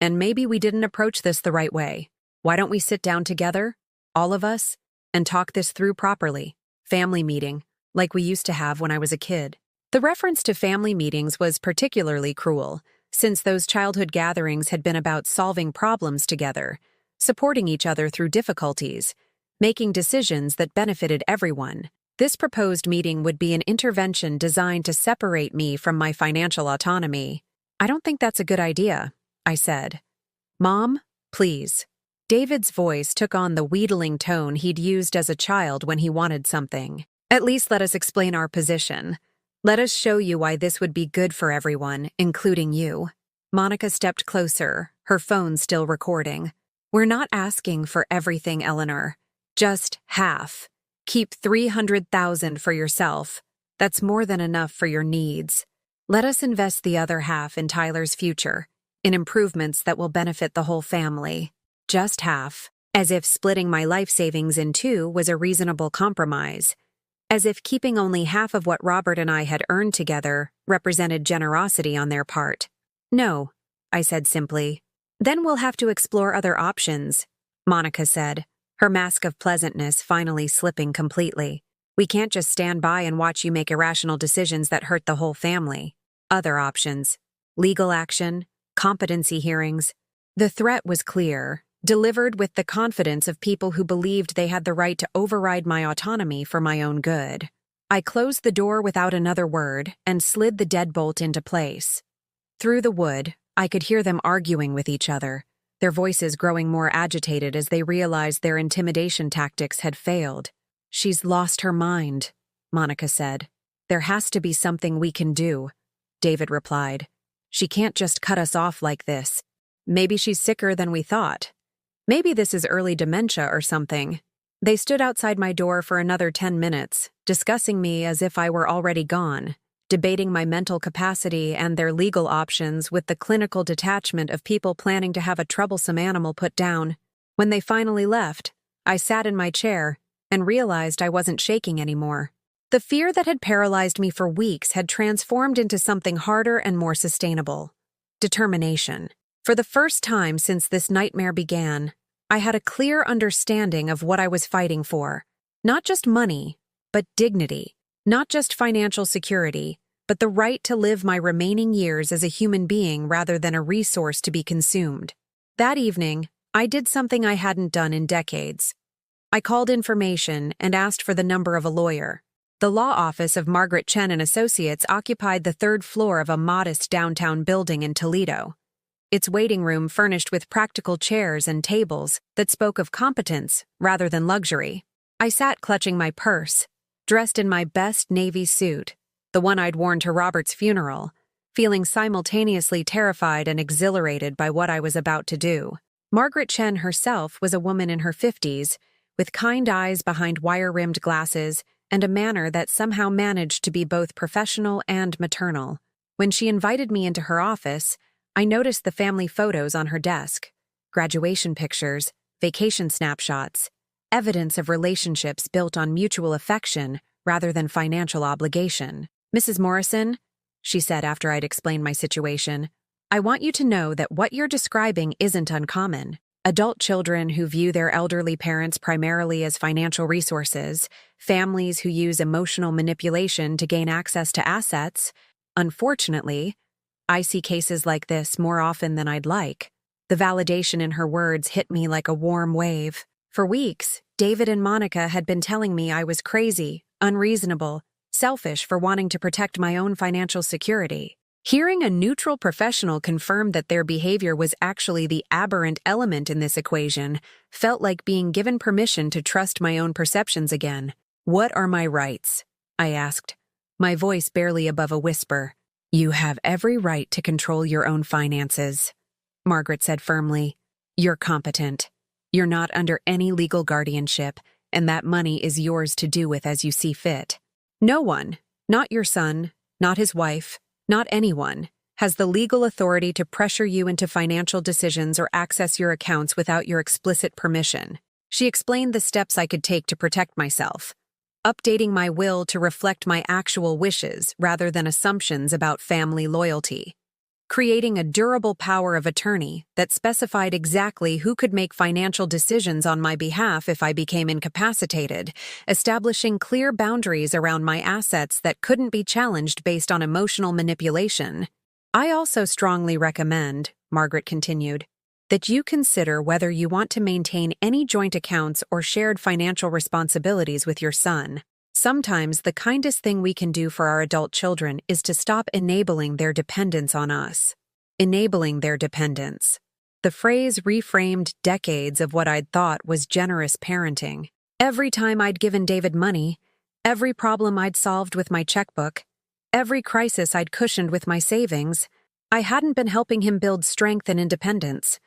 And maybe we didn't approach this the right way. Why don't we sit down together, all of us, and talk this through properly? Family meeting, like we used to have when I was a kid." The reference to family meetings was particularly cruel, since those childhood gatherings had been about solving problems together, supporting each other through difficulties, making decisions that benefited everyone. This proposed meeting would be an intervention designed to separate me from my financial autonomy. "I don't think that's a good idea," I said. "Mom, please." David's voice took on the wheedling tone he'd used as a child when he wanted something. "At least let us explain our position. Let us show you why this would be good for everyone, including you." Monica stepped closer, her phone still recording. "We're not asking for everything, Eleanor. Just half. Keep $300,000 for yourself. That's more than enough for your needs. Let us invest the other half in Tyler's future, in improvements that will benefit the whole family. Just half, as if splitting my life savings in two was a reasonable compromise, as if keeping only half of what Robert and I had earned together represented generosity on their part. "No," I said simply. "Then we'll have to explore other options," Monica said, her mask of pleasantness finally slipping completely. "We can't just stand by and watch you make irrational decisions that hurt the whole family. Other options. Legal action, competency hearings." The threat was clear, delivered with the confidence of people who believed they had the right to override my autonomy for my own good. I closed the door without another word and slid the deadbolt into place. Through the wood, I could hear them arguing with each other, their voices growing more agitated as they realized their intimidation tactics had failed. "She's lost her mind," Monica said. "There has to be something we can do," David replied. She can't just cut us off like this. Maybe she's sicker than we thought. Maybe this is early dementia or something. They stood outside my door for another 10 minutes, discussing me as if I were already gone, debating my mental capacity and their legal options with the clinical detachment of people planning to have a troublesome animal put down. When they finally left, I sat in my chair and realized I wasn't shaking anymore. The fear that had paralyzed me for weeks had transformed into something harder and more sustainable. Determination. For the first time since this nightmare began, I had a clear understanding of what I was fighting for. Not just money, but dignity. Not just financial security, but the right to live my remaining years as a human being rather than a resource to be consumed. That evening, I did something I hadn't done in decades. I called information and asked for the number of a lawyer. The law office of Margaret Chen and Associates occupied the third floor of a modest downtown building in Toledo. Its waiting room furnished with practical chairs and tables that spoke of competence rather than luxury. I sat clutching my purse, dressed in my best navy suit, the one I'd worn to Robert's funeral, feeling simultaneously terrified and exhilarated by what I was about to do. Margaret Chen herself was a woman in her 50s, with kind eyes behind wire-rimmed glasses and a manner that somehow managed to be both professional and maternal. When she invited me into her office, I noticed the family photos on her desk, graduation pictures, vacation snapshots, evidence of relationships built on mutual affection rather than financial obligation. "Mrs. Morrison," she said after I'd explained my situation, "I want you to know that what you're describing isn't uncommon. Adult children who view their elderly parents primarily as financial resources, families who use emotional manipulation to gain access to assets. Unfortunately, I see cases like this more often than I'd like." The validation in her words hit me like a warm wave. For weeks, David and Monica had been telling me I was crazy, unreasonable, selfish for wanting to protect my own financial security. Hearing a neutral professional confirm that their behavior was actually the aberrant element in this equation felt like being given permission to trust my own perceptions again. "What are my rights?" I asked, my voice barely above a whisper. "You have every right to control your own finances," Margaret said firmly. "You're competent. You're not under any legal guardianship, and that money is yours to do with as you see fit. No one, not your son, not his wife, not anyone, has the legal authority to pressure you into financial decisions or access your accounts without your explicit permission." She explained the steps I could take to protect myself, updating my will to reflect my actual wishes rather than assumptions about family loyalty, creating a durable power of attorney that specified exactly who could make financial decisions on my behalf if I became incapacitated, establishing clear boundaries around my assets that couldn't be challenged based on emotional manipulation. "I also strongly recommend," Margaret continued, "that you consider whether you want to maintain any joint accounts or shared financial responsibilities with your son. Sometimes the kindest thing we can do for our adult children is to stop enabling their dependence on us." Enabling their dependence. The phrase reframed decades of what I'd thought was generous parenting. Every time I'd given David money, every problem I'd solved with my checkbook, every crisis I'd cushioned with my savings, I hadn't been helping him build strength and independence.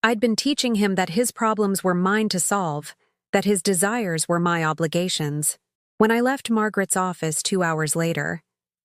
I'd been teaching him that his problems were mine to solve, that his desires were my obligations. When I left Margaret's office 2 hours later,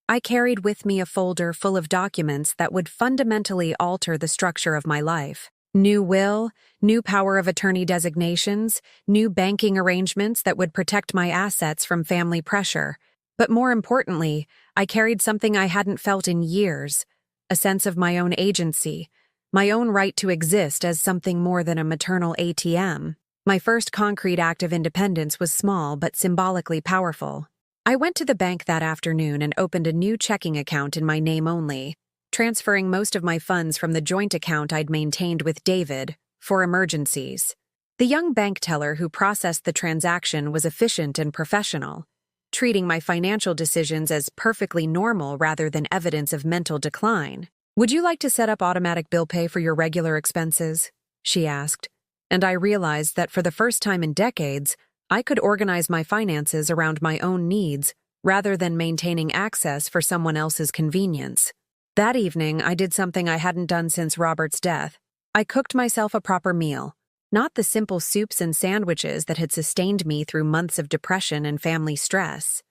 I carried with me a folder full of documents that would fundamentally alter the structure of my life. New will, new power of attorney designations, new banking arrangements that would protect my assets from family pressure. But more importantly, I carried something I hadn't felt in years, a sense of my own agency, my own right to exist as something more than a maternal ATM. My first concrete act of independence was small but symbolically powerful. I went to the bank that afternoon and opened a new checking account in my name only, transferring most of my funds from the joint account I'd maintained with David for emergencies. The young bank teller who processed the transaction was efficient and professional, treating my financial decisions as perfectly normal rather than evidence of mental decline. "Would you like to set up automatic bill pay for your regular expenses?" she asked, and I realized that for the first time in decades, I could organize my finances around my own needs rather than maintaining access for someone else's convenience. That evening, I did something I hadn't done since Robert's death. I cooked myself a proper meal. Not the simple soups and sandwiches that had sustained me through months of depression and family stress,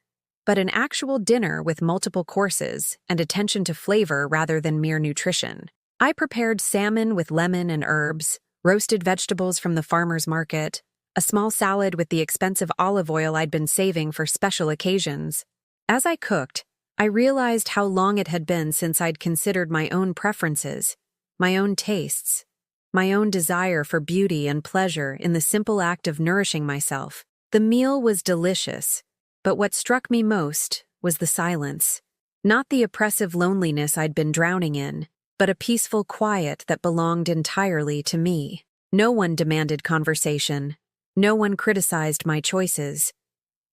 but an actual dinner with multiple courses and attention to flavor rather than mere nutrition. I prepared salmon with lemon and herbs, roasted vegetables from the farmer's market, a small salad with the expensive olive oil I'd been saving for special occasions. As I cooked, I realized how long it had been since I'd considered my own preferences, my own tastes, my own desire for beauty and pleasure in the simple act of nourishing myself. The meal was delicious, but what struck me most was the silence. Not the oppressive loneliness I'd been drowning in, but a peaceful quiet that belonged entirely to me. No one demanded conversation. No one criticized my choices.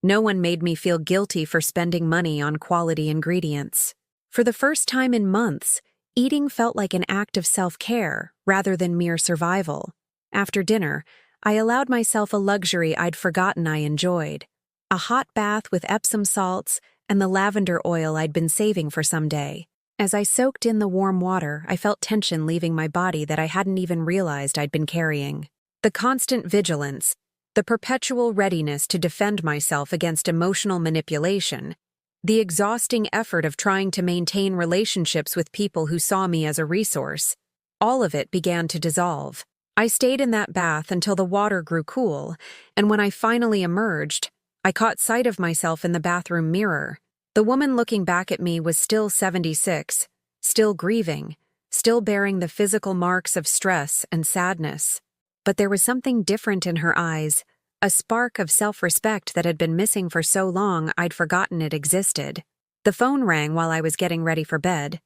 No one made me feel guilty for spending money on quality ingredients. For the first time in months, eating felt like an act of self-care rather than mere survival. After dinner, I allowed myself a luxury I'd forgotten I enjoyed: a hot bath with Epsom salts and the lavender oil I'd been saving for someday. As I soaked in the warm water, I felt tension leaving my body that I hadn't even realized I'd been carrying. The constant vigilance, the perpetual readiness to defend myself against emotional manipulation, the exhausting effort of trying to maintain relationships with people who saw me as a resource, all of it began to dissolve. I stayed in that bath until the water grew cool, and when I finally emerged, I caught sight of myself in the bathroom mirror. The woman looking back at me was still 76, still grieving, still bearing the physical marks of stress and sadness. But there was something different in her eyes, a spark of self-respect that had been missing for so long I'd forgotten it existed. The phone rang while I was getting ready for bed,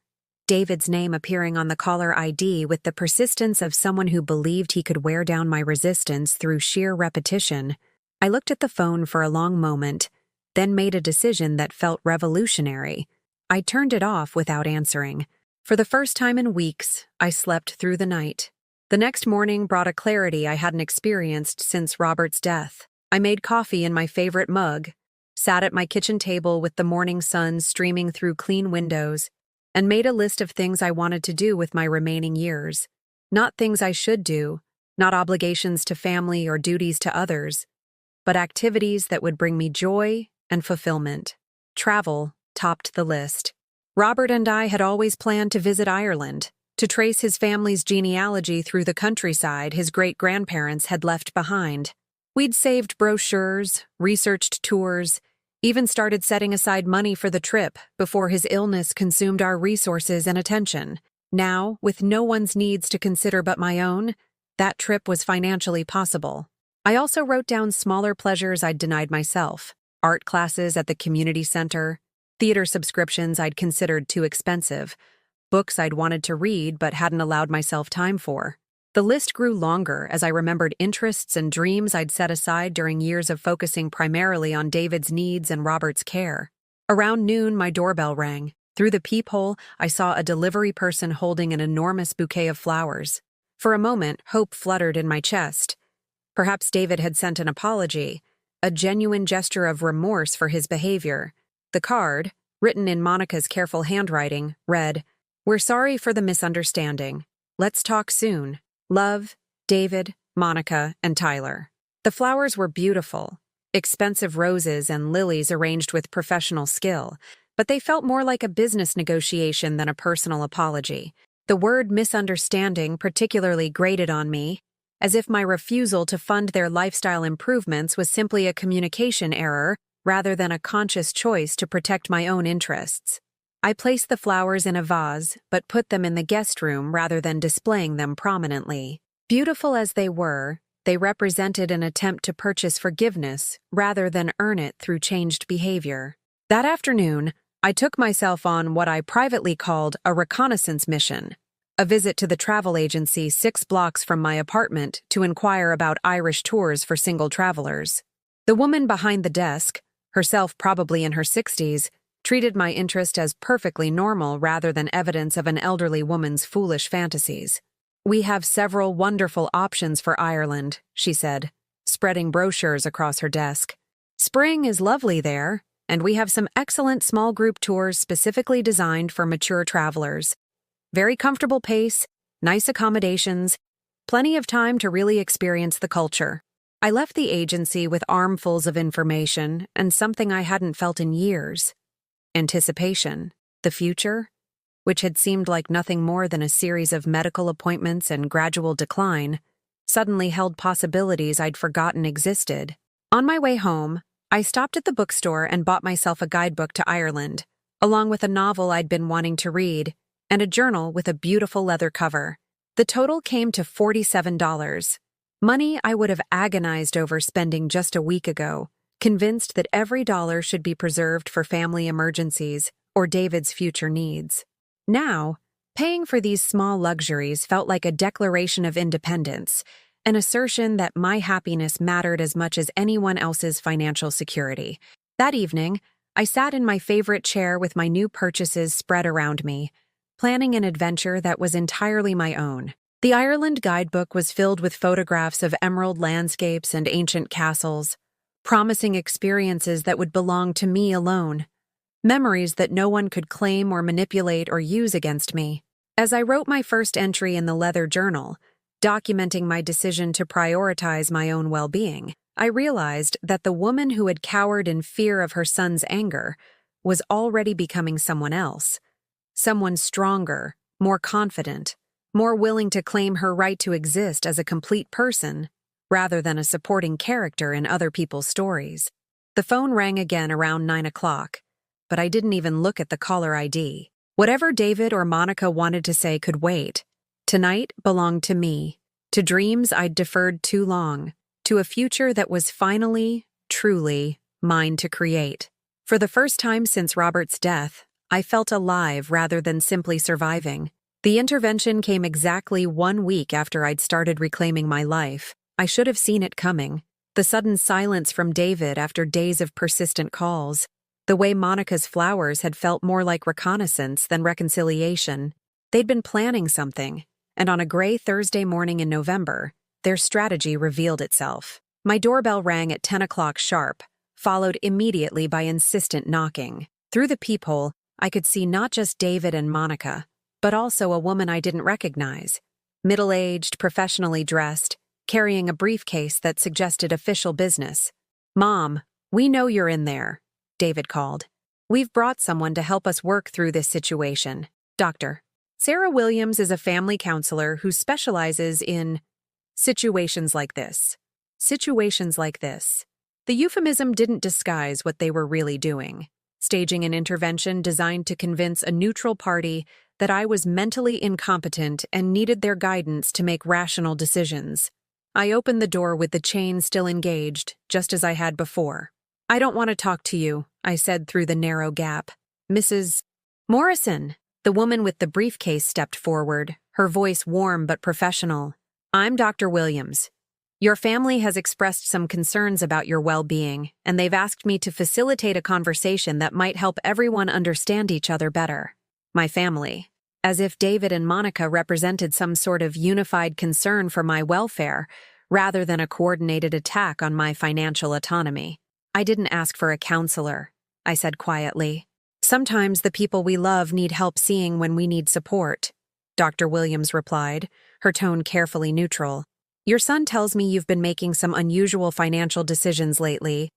David's name appearing on the caller ID with the persistence of someone who believed he could wear down my resistance through sheer repetition. I looked at the phone for a long moment, then made a decision that felt revolutionary. I turned it off without answering. For the first time in weeks, I slept through the night. The next morning brought a clarity I hadn't experienced since Robert's death. I made coffee in my favorite mug, sat at my kitchen table with the morning sun streaming through clean windows, and made a list of things I wanted to do with my remaining years. Not things I should do, not obligations to family or duties to others, but activities that would bring me joy and fulfillment. Travel topped the list. Robert and I had always planned to visit Ireland, to trace his family's genealogy through the countryside his great-grandparents had left behind. We'd saved brochures, researched tours, even started setting aside money for the trip before his illness consumed our resources and attention. Now, with no one's needs to consider but my own, that trip was financially possible. I also wrote down smaller pleasures I'd denied myself: art classes at the community center, theater subscriptions I'd considered too expensive, books I'd wanted to read but hadn't allowed myself time for. The list grew longer as I remembered interests and dreams I'd set aside during years of focusing primarily on David's needs and Robert's care. Around noon, my doorbell rang. Through the peephole, I saw a delivery person holding an enormous bouquet of flowers. For a moment, hope fluttered in my chest. Perhaps David had sent an apology, a genuine gesture of remorse for his behavior. The card, written in Monica's careful handwriting, read, "We're sorry for the misunderstanding. Let's talk soon. Love, David, Monica, and Tyler." The flowers were beautiful, expensive roses and lilies arranged with professional skill, but they felt more like a business negotiation than a personal apology. The word misunderstanding particularly grated on me, as if my refusal to fund their lifestyle improvements was simply a communication error rather than a conscious choice to protect my own interests. I placed the flowers in a vase, but put them in the guest room rather than displaying them prominently. Beautiful as they were, they represented an attempt to purchase forgiveness rather than earn it through changed behavior. That afternoon, I took myself on what I privately called a reconnaissance mission, a visit to the travel agency 6 blocks from my apartment to inquire about Irish tours for single travelers. The woman behind the desk, herself probably in her 60s, treated my interest as perfectly normal rather than evidence of an elderly woman's foolish fantasies. "We have several wonderful options for Ireland," she said, spreading brochures across her desk. "Spring is lovely there, and we have some excellent small group tours specifically designed for mature travelers. Very comfortable pace, nice accommodations, plenty of time to really experience the culture. I left the agency with armfuls of information and something I hadn't felt in years. Anticipation. The future, which had seemed like nothing more than a series of medical appointments and gradual decline, suddenly held possibilities I'd forgotten existed. On my way home, I stopped at the bookstore and bought myself a guidebook to Ireland, along with a novel I'd been wanting to read, and a journal with a beautiful leather cover. The total came to $47, money I would have agonized over spending just a week ago, convinced that every dollar should be preserved for family emergencies or David's future needs. Now, paying for these small luxuries felt like a declaration of independence, an assertion that my happiness mattered as much as anyone else's financial security. That evening, I sat in my favorite chair with my new purchases spread around me, planning an adventure that was entirely my own. The Ireland guidebook was filled with photographs of emerald landscapes and ancient castles, promising experiences that would belong to me alone, memories that no one could claim or manipulate or use against me. As I wrote my first entry in the leather journal, documenting my decision to prioritize my own well-being, I realized that the woman who had cowered in fear of her son's anger was already becoming someone else, someone stronger, more confident, more willing to claim her right to exist as a complete person rather than a supporting character in other people's stories. The phone rang again around 9 o'clock, but I didn't even look at the caller ID. Whatever David or Monica wanted to say could wait. Tonight belonged to me, to dreams I'd deferred too long, to a future that was finally, truly, mine to create. For the first time since Robert's death, I felt alive rather than simply surviving. The intervention came exactly 1 week after I'd started reclaiming my life. I should have seen it coming. The sudden silence from David after days of persistent calls. The way Monica's flowers had felt more like reconnaissance than reconciliation. They'd been planning something, and on a gray Thursday morning in November, their strategy revealed itself. My doorbell rang at 10 o'clock sharp, followed immediately by insistent knocking. Through the peephole, I could see not just David and Monica, but also a woman I didn't recognize. Middle-aged, professionally dressed, carrying a briefcase that suggested official business. "Mom, we know you're in there," David called. "We've brought someone to help us work through this situation. Dr. Sarah Williams is a family counselor who specializes in situations like this. Situations like this." The euphemism didn't disguise what they were really doing, staging an intervention designed to convince a neutral party that I was mentally incompetent and needed their guidance to make rational decisions. I opened the door with the chain still engaged, just as I had before. "I don't want to talk to you," I said through the narrow gap. "Mrs. Morrison." The woman with the briefcase stepped forward, her voice warm but professional. "I'm Dr. Williams. Your family has expressed some concerns about your well-being, and they've asked me to facilitate a conversation that might help everyone understand each other better." My family. As if David and Monica represented some sort of unified concern for my welfare, rather than a coordinated attack on my financial autonomy. "I didn't ask for a counselor," I said quietly. "Sometimes the people we love need help seeing when we need support," Dr. Williams replied, her tone carefully neutral. "Your son tells me you've been making some unusual financial decisions lately,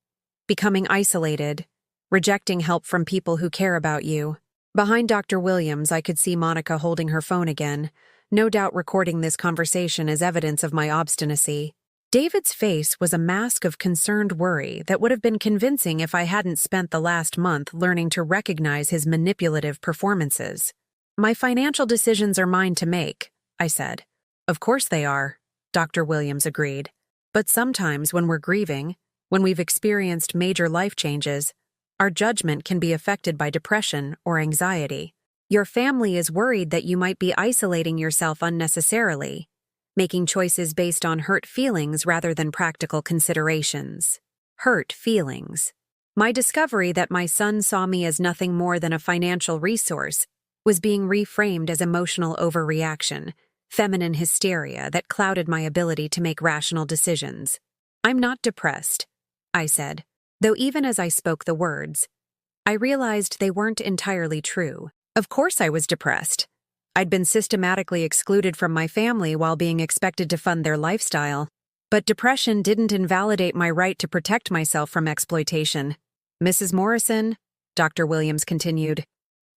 becoming isolated, rejecting help from people who care about you." Behind Dr. Williams, I could see Monica holding her phone again, no doubt recording this conversation as evidence of my obstinacy. David's face was a mask of concerned worry that would have been convincing if I hadn't spent the last month learning to recognize his manipulative performances. "My financial decisions are mine to make," I said. "Of course they are," Dr. Williams agreed. "But sometimes when we're grieving, when we've experienced major life changes, our judgment can be affected by depression or anxiety. Your family is worried that you might be isolating yourself unnecessarily, making choices based on hurt feelings rather than practical considerations." Hurt feelings. My discovery that my son saw me as nothing more than a financial resource was being reframed as emotional overreaction, feminine hysteria that clouded my ability to make rational decisions. "I'm not depressed," I said, though even as I spoke the words, I realized they weren't entirely true. Of course I was depressed. I'd been systematically excluded from my family while being expected to fund their lifestyle. But depression didn't invalidate my right to protect myself from exploitation. Mrs. Morrison, Dr. Williams continued,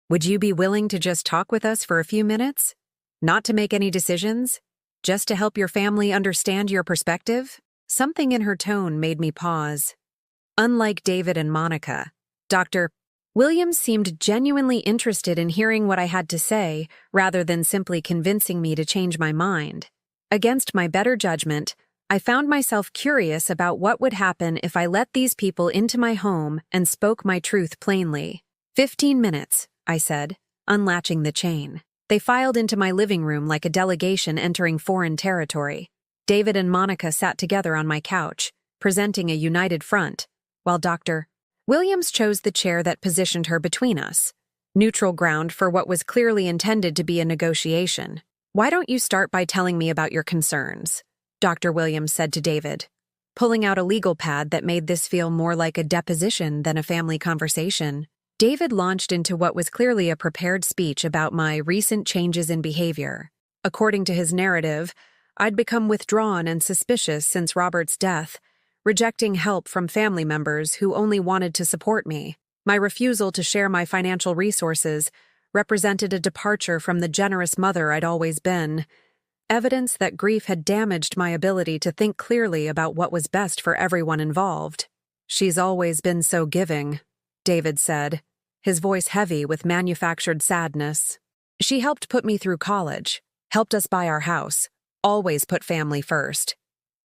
would you be willing to just talk with us for a few minutes? Not to make any decisions, just to help your family understand your perspective? Something in her tone made me pause. Unlike David and Monica, Dr. Williams seemed genuinely interested in hearing what I had to say rather than simply convincing me to change my mind. Against my better judgment, I found myself curious about what would happen if I let these people into my home and spoke my truth plainly. 15 minutes, I said, unlatching the chain. They filed into my living room like a delegation entering foreign territory. David and Monica sat together on my couch, presenting a united front, while Dr. Williams chose the chair that positioned her between us, neutral ground for what was clearly intended to be a negotiation. Why don't you start by telling me about your concerns? Dr. Williams said to David, pulling out a legal pad that made this feel more like a deposition than a family conversation. David launched into what was clearly a prepared speech about my recent changes in behavior. According to his narrative, I'd become withdrawn and suspicious since Robert's death, rejecting help from family members who only wanted to support me. My refusal to share my financial resources represented a departure from the generous mother I'd always been, evidence that grief had damaged my ability to think clearly about what was best for everyone involved. She's always been so giving, David said, his voice heavy with manufactured sadness. She helped put me through college, helped us buy our house, always put family first.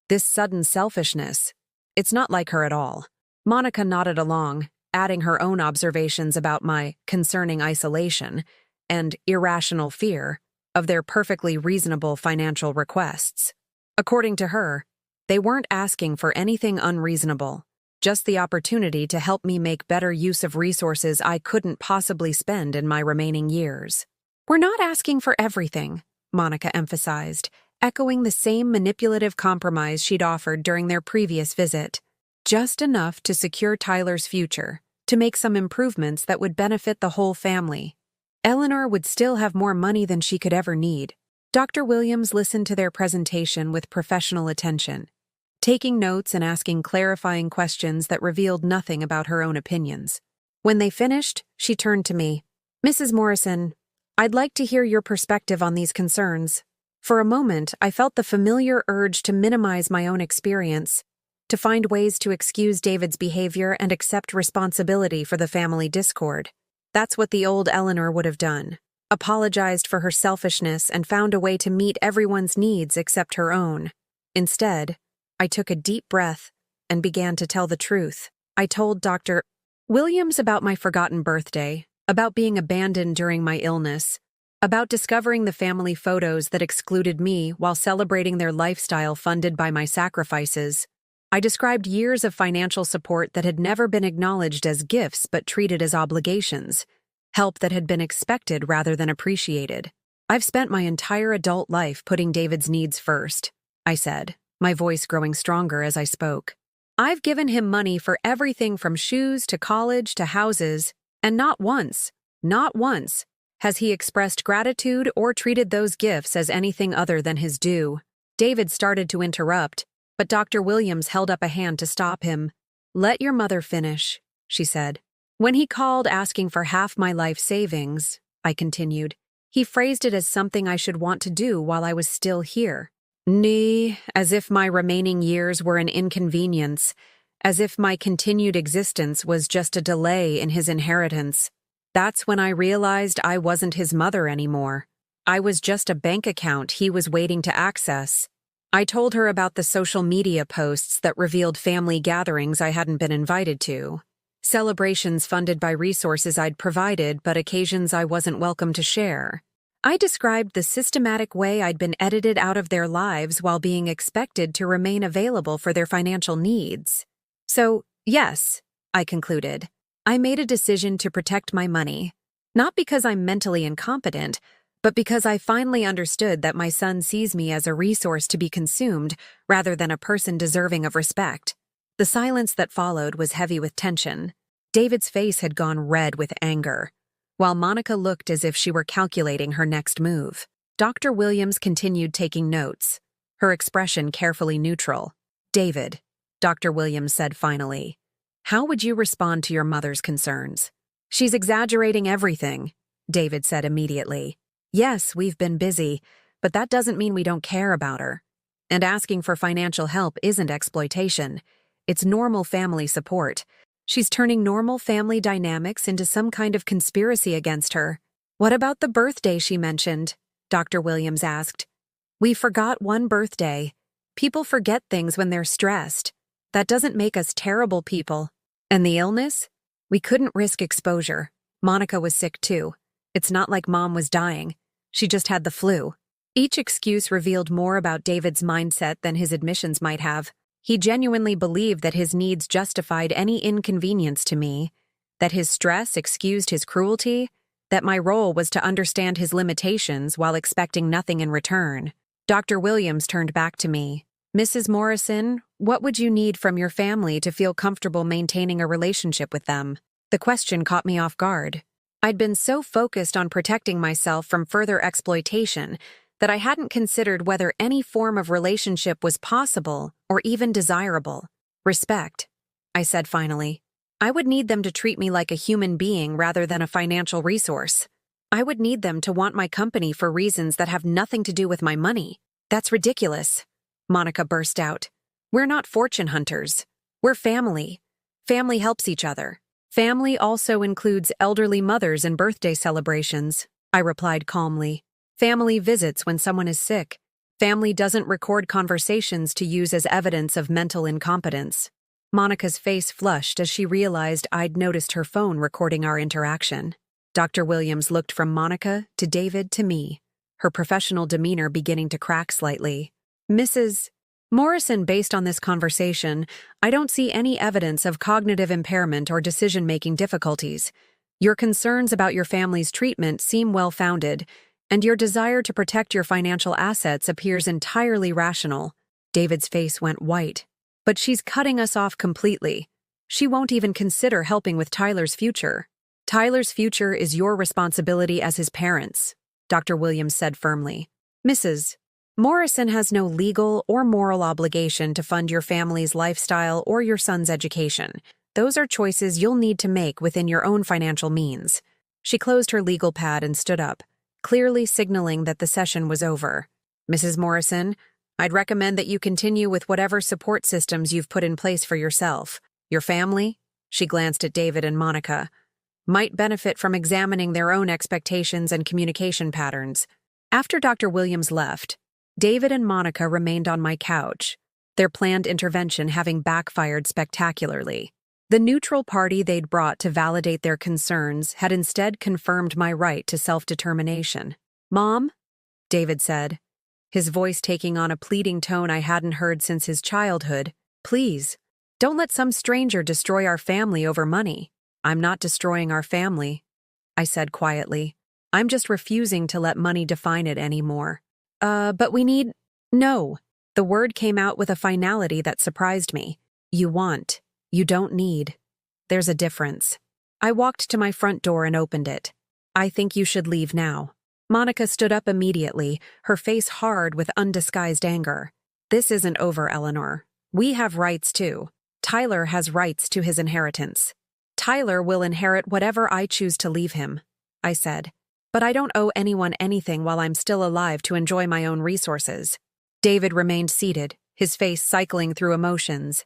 This sudden selfishness, it's not like her at all. Monica nodded along, adding her own observations about my concerning isolation and irrational fear of their perfectly reasonable financial requests. According to her, they weren't asking for anything unreasonable, just the opportunity to help me make better use of resources I couldn't possibly spend in my remaining years. We're not asking for everything, Monica emphasized, echoing the same manipulative compromise she'd offered during their previous visit. Just enough to secure Tyler's future, to make some improvements that would benefit the whole family. Eleanor would still have more money than she could ever need. Dr. Williams listened to their presentation with professional attention, taking notes and asking clarifying questions that revealed nothing about her own opinions. When they finished, she turned to me. Mrs. Morrison, I'd like to hear your perspective on these concerns. For a moment, I felt the familiar urge to minimize my own experience, to find ways to excuse David's behavior and accept responsibility for the family discord. That's what the old Eleanor would have done, apologized for her selfishness and found a way to meet everyone's needs except her own. Instead, I took a deep breath and began to tell the truth. I told Dr. Williams about my forgotten birthday, about being abandoned during my illness, about discovering the family photos that excluded me while celebrating their lifestyle funded by my sacrifices. I described years of financial support that had never been acknowledged as gifts but treated as obligations, help that had been expected rather than appreciated. I've spent my entire adult life putting David's needs first, I said, my voice growing stronger as I spoke. I've given him money for everything from shoes to college to houses, and not once, has he expressed gratitude or treated those gifts as anything other than his due. David started to interrupt, but Dr. Williams held up a hand to stop him. Let your mother finish, she said. When he called asking for half my life savings, I continued, he phrased it as something I should want to do while I was still here. As if my remaining years were an inconvenience, as if my continued existence was just a delay in his inheritance. That's when I realized I wasn't his mother anymore. I was just a bank account he was waiting to access. I told her about the social media posts that revealed family gatherings I hadn't been invited to, celebrations funded by resources I'd provided but occasions I wasn't welcome to share. I described the systematic way I'd been edited out of their lives while being expected to remain available for their financial needs. So, yes, I concluded, I made a decision to protect my money, not because I'm mentally incompetent, but because I finally understood that my son sees me as a resource to be consumed rather than a person deserving of respect. The silence that followed was heavy with tension. David's face had gone red with anger, while Monica looked as if she were calculating her next move. Dr. Williams continued taking notes, her expression carefully neutral. "David," Dr. Williams said finally, "how would you respond to your mother's concerns?" "She's exaggerating everything," David said immediately. "Yes, we've been busy, but that doesn't mean we don't care about her. And asking for financial help isn't exploitation. It's normal family support. She's turning normal family dynamics into some kind of conspiracy against her." "What about the birthday she mentioned?" Dr. Williams asked. "We forgot one birthday. People forget things when they're stressed. That doesn't make us terrible people." "And the illness?" "We couldn't risk exposure. Monica was sick too. It's not like Mom was dying. She just had the flu." Each excuse revealed more about David's mindset than his admissions might have. He genuinely believed that his needs justified any inconvenience to me, that his stress excused his cruelty, that my role was to understand his limitations while expecting nothing in return. Dr. Williams turned back to me. "Mrs. Morrison, what would you need from your family to feel comfortable maintaining a relationship with them?" The question caught me off guard. I'd been so focused on protecting myself from further exploitation that I hadn't considered whether any form of relationship was possible or even desirable. "Respect," I said finally. "I would need them to treat me like a human being rather than a financial resource. I would need them to want my company for reasons that have nothing to do with my money." "That's ridiculous," Monica burst out. "We're not fortune hunters. We're family. Family helps each other." "Family also includes elderly mothers and birthday celebrations," I replied calmly. "Family visits when someone is sick. Family doesn't record conversations to use as evidence of mental incompetence." Monica's face flushed as she realized I'd noticed her phone recording our interaction. Dr. Williams looked from Monica to David to me, her professional demeanor beginning to crack slightly. "Mrs. Morrison, based on this conversation, I don't see any evidence of cognitive impairment or decision-making difficulties. Your concerns about your family's treatment seem well-founded, and your desire to protect your financial assets appears entirely rational." David's face went white. "But she's cutting us off completely. She won't even consider helping with Tyler's future." "Tyler's future is your responsibility as his parents," Dr. Williams said firmly. "Mrs. Morrison has no legal or moral obligation to fund your family's lifestyle or your son's education. Those are choices you'll need to make within your own financial means." She closed her legal pad and stood up, clearly signaling that the session was over. "Mrs. Morrison, I'd recommend that you continue with whatever support systems you've put in place for yourself. Your family," she glanced at David and Monica, "might benefit from examining their own expectations and communication patterns." After Dr. Williams left, David and Monica remained on my couch, their planned intervention having backfired spectacularly. The neutral party they'd brought to validate their concerns had instead confirmed my right to self-determination. "Mom," David said, his voice taking on a pleading tone I hadn't heard since his childhood, "please, don't let some stranger destroy our family over money." "I'm not destroying our family," I said quietly. "I'm just refusing to let money define it anymore." But we need—" "No." The word came out with a finality that surprised me. "You want. You don't need. There's a difference." I walked to my front door and opened it. "I think you should leave now." Monica stood up immediately, her face hard with undisguised anger. "This isn't over, Eleanor. We have rights too. Tyler has rights to his inheritance. Tyler will inherit whatever I choose to leave him," I said. "But I don't owe anyone anything while I'm still alive to enjoy my own resources." David remained seated, his face cycling through emotions.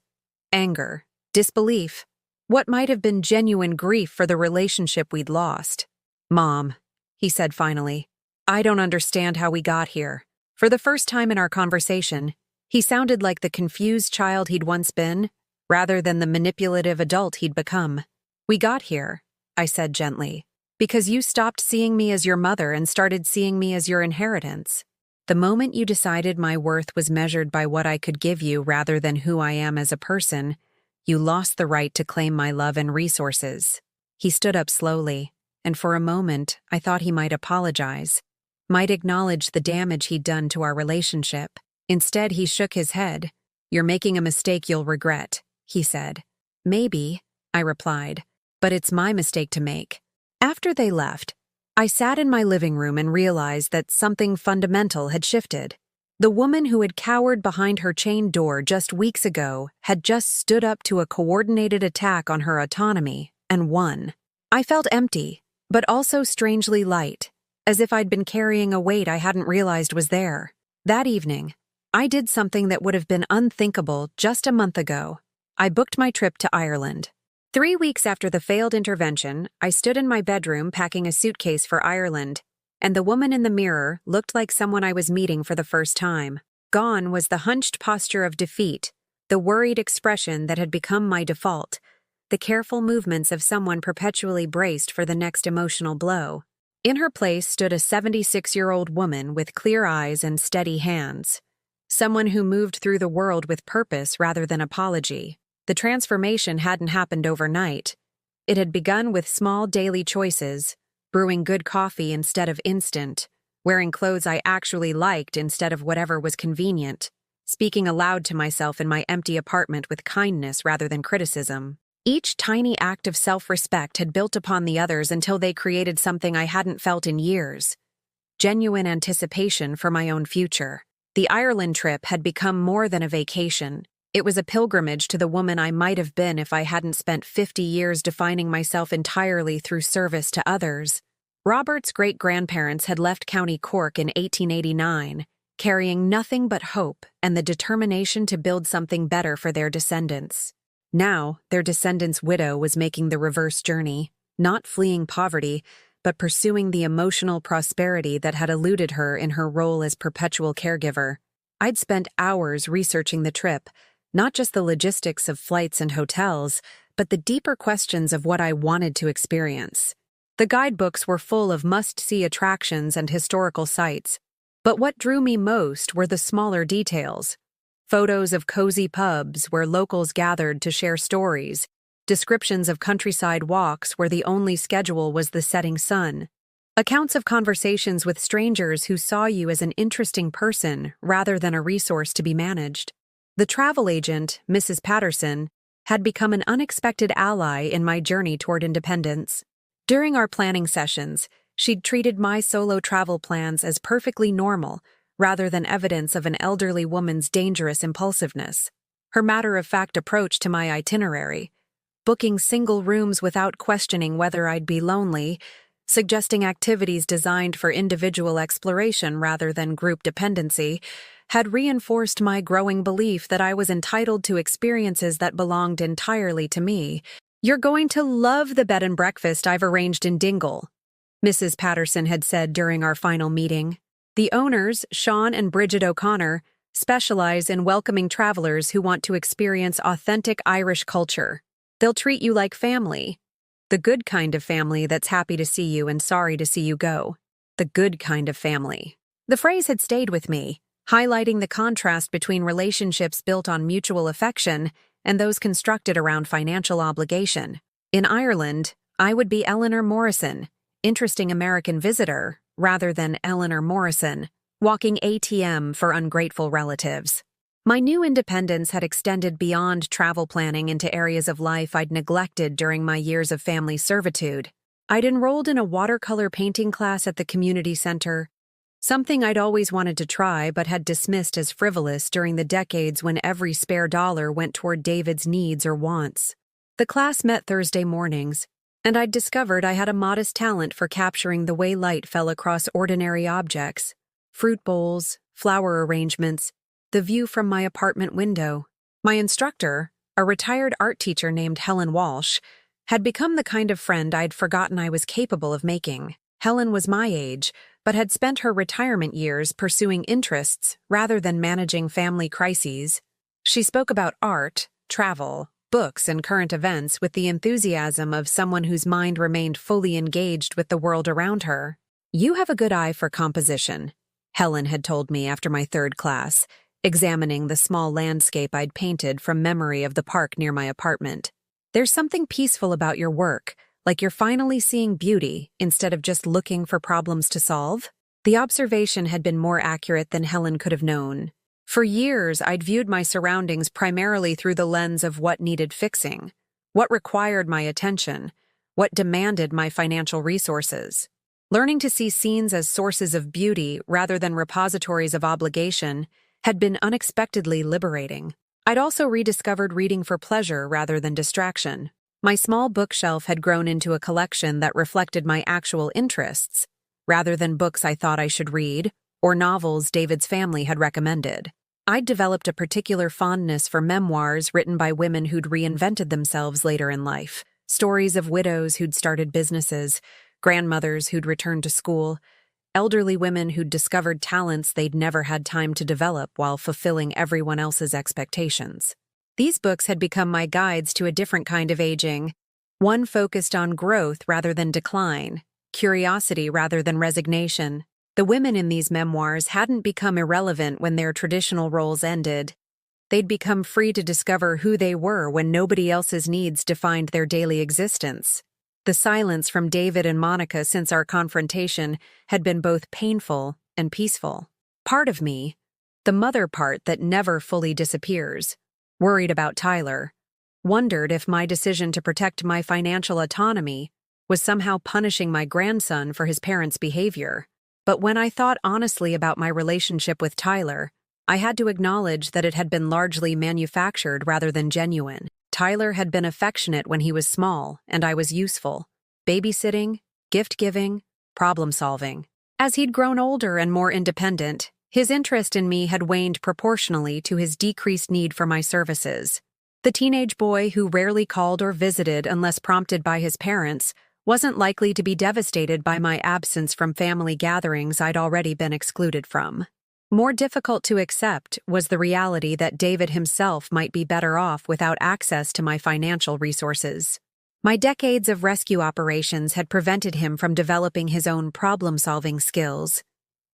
Anger, disbelief, what might have been genuine grief for the relationship we'd lost. "Mom," he said finally, "I don't understand how we got here." For the first time in our conversation, he sounded like the confused child he'd once been, rather than the manipulative adult he'd become. "We got here," I said gently, "because you stopped seeing me as your mother and started seeing me as your inheritance. The moment you decided my worth was measured by what I could give you rather than who I am as a person, you lost the right to claim my love and resources." He stood up slowly, and for a moment I thought he might apologize, might acknowledge the damage he'd done to our relationship. Instead, he shook his head. "You're making a mistake you'll regret," he said. "Maybe," I replied, but it's my mistake to make. After they left, I sat in my living room and realized that something fundamental had shifted. The woman who had cowered behind her chained door just weeks ago had just stood up to a coordinated attack on her autonomy and won. I felt empty, but also strangely light, as if I'd been carrying a weight I hadn't realized was there. That evening, I did something that would have been unthinkable just a month ago. I booked my trip to Ireland. 3 weeks after the failed intervention, I stood in my bedroom packing a suitcase for Ireland, and the woman in the mirror looked like someone I was meeting for the first time. Gone was the hunched posture of defeat, the worried expression that had become my default, the careful movements of someone perpetually braced for the next emotional blow. In her place stood a 76-year-old woman with clear eyes and steady hands, someone who moved through the world with purpose rather than apology. The transformation hadn't happened overnight. It had begun with small daily choices, brewing good coffee instead of instant, wearing clothes I actually liked instead of whatever was convenient, speaking aloud to myself in my empty apartment with kindness rather than criticism. Each tiny act of self-respect had built upon the others until they created something I hadn't felt in years: genuine anticipation for my own future. The Ireland trip had become more than a vacation. It was a pilgrimage to the woman I might have been if I hadn't spent 50 years defining myself entirely through service to others. Robert's great-grandparents had left County Cork in 1889, carrying nothing but hope and the determination to build something better for their descendants. Now, their descendants' widow was making the reverse journey, not fleeing poverty, but pursuing the emotional prosperity that had eluded her in her role as perpetual caregiver. I'd spent hours researching the trip, not just the logistics of flights and hotels, but the deeper questions of what I wanted to experience. The guidebooks were full of must-see attractions and historical sites, but what drew me most were the smaller details. Photos of cozy pubs where locals gathered to share stories, descriptions of countryside walks where the only schedule was the setting sun, accounts of conversations with strangers who saw you as an interesting person rather than a resource to be managed. The travel agent, Mrs. Patterson, had become an unexpected ally in my journey toward independence. During our planning sessions, she'd treated my solo travel plans as perfectly normal, rather than evidence of an elderly woman's dangerous impulsiveness. Her matter-of-fact approach to my itinerary, booking single rooms without questioning whether I'd be lonely, suggesting activities designed for individual exploration rather than group dependency, had reinforced my growing belief that I was entitled to experiences that belonged entirely to me. "You're going to love the bed and breakfast I've arranged in Dingle," Mrs. Patterson had said during our final meeting. The owners, Sean and Bridget O'Connor, specialize in welcoming travelers who want to experience authentic Irish culture. They'll treat you like family. The good kind of family that's happy to see you and sorry to see you go. The good kind of family. The phrase had stayed with me, highlighting the contrast between relationships built on mutual affection and those constructed around financial obligation. In Ireland, I would be Eleanor Morrison, interesting American visitor, rather than Eleanor Morrison, walking ATM for ungrateful relatives. My new independence had extended beyond travel planning into areas of life I'd neglected during my years of family servitude. I'd enrolled in a watercolor painting class at the community center, something I'd always wanted to try but had dismissed as frivolous during the decades when every spare dollar went toward David's needs or wants. The class met Thursday mornings, and I'd discovered I had a modest talent for capturing the way light fell across ordinary objects: fruit bowls, flower arrangements, the view from my apartment window. My instructor, a retired art teacher named Helen Walsh, had become the kind of friend I'd forgotten I was capable of making. Helen was my age, but had spent her retirement years pursuing interests rather than managing family crises. She spoke about art, travel, books, and current events with the enthusiasm of someone whose mind remained fully engaged with the world around her. "You have a good eye for composition," Helen had told me after my third class, examining the small landscape I'd painted from memory of the park near my apartment. "There's something peaceful about your work, like you're finally seeing beauty instead of just looking for problems to solve." The observation had been more accurate than Helen could have known. For years, I'd viewed my surroundings primarily through the lens of what needed fixing, what required my attention, what demanded my financial resources. Learning to see scenes as sources of beauty rather than repositories of obligation had been unexpectedly liberating. I'd also rediscovered reading for pleasure rather than distraction. My small bookshelf had grown into a collection that reflected my actual interests, rather than books I thought I should read or novels David's family had recommended. I'd developed a particular fondness for memoirs written by women who'd reinvented themselves later in life, stories of widows who'd started businesses, grandmothers who'd returned to school, elderly women who'd discovered talents they'd never had time to develop while fulfilling everyone else's expectations. These books had become my guides to a different kind of aging, one focused on growth rather than decline, curiosity rather than resignation. The women in these memoirs hadn't become irrelevant when their traditional roles ended. They'd become free to discover who they were when nobody else's needs defined their daily existence. The silence from David and Monica since our confrontation had been both painful and peaceful. Part of me, the mother part that never fully disappears, worried about Tyler, wondered if my decision to protect my financial autonomy was somehow punishing my grandson for his parents' behavior. But when I thought honestly about my relationship with Tyler, I had to acknowledge that it had been largely manufactured rather than genuine. Tyler had been affectionate when he was small, and I was useful. Babysitting, gift-giving, problem-solving. As he'd grown older and more independent, his interest in me had waned proportionally to his decreased need for my services. The teenage boy who rarely called or visited unless prompted by his parents wasn't likely to be devastated by my absence from family gatherings I'd already been excluded from. More difficult to accept was the reality that David himself might be better off without access to my financial resources. My decades of rescue operations had prevented him from developing his own problem-solving skills,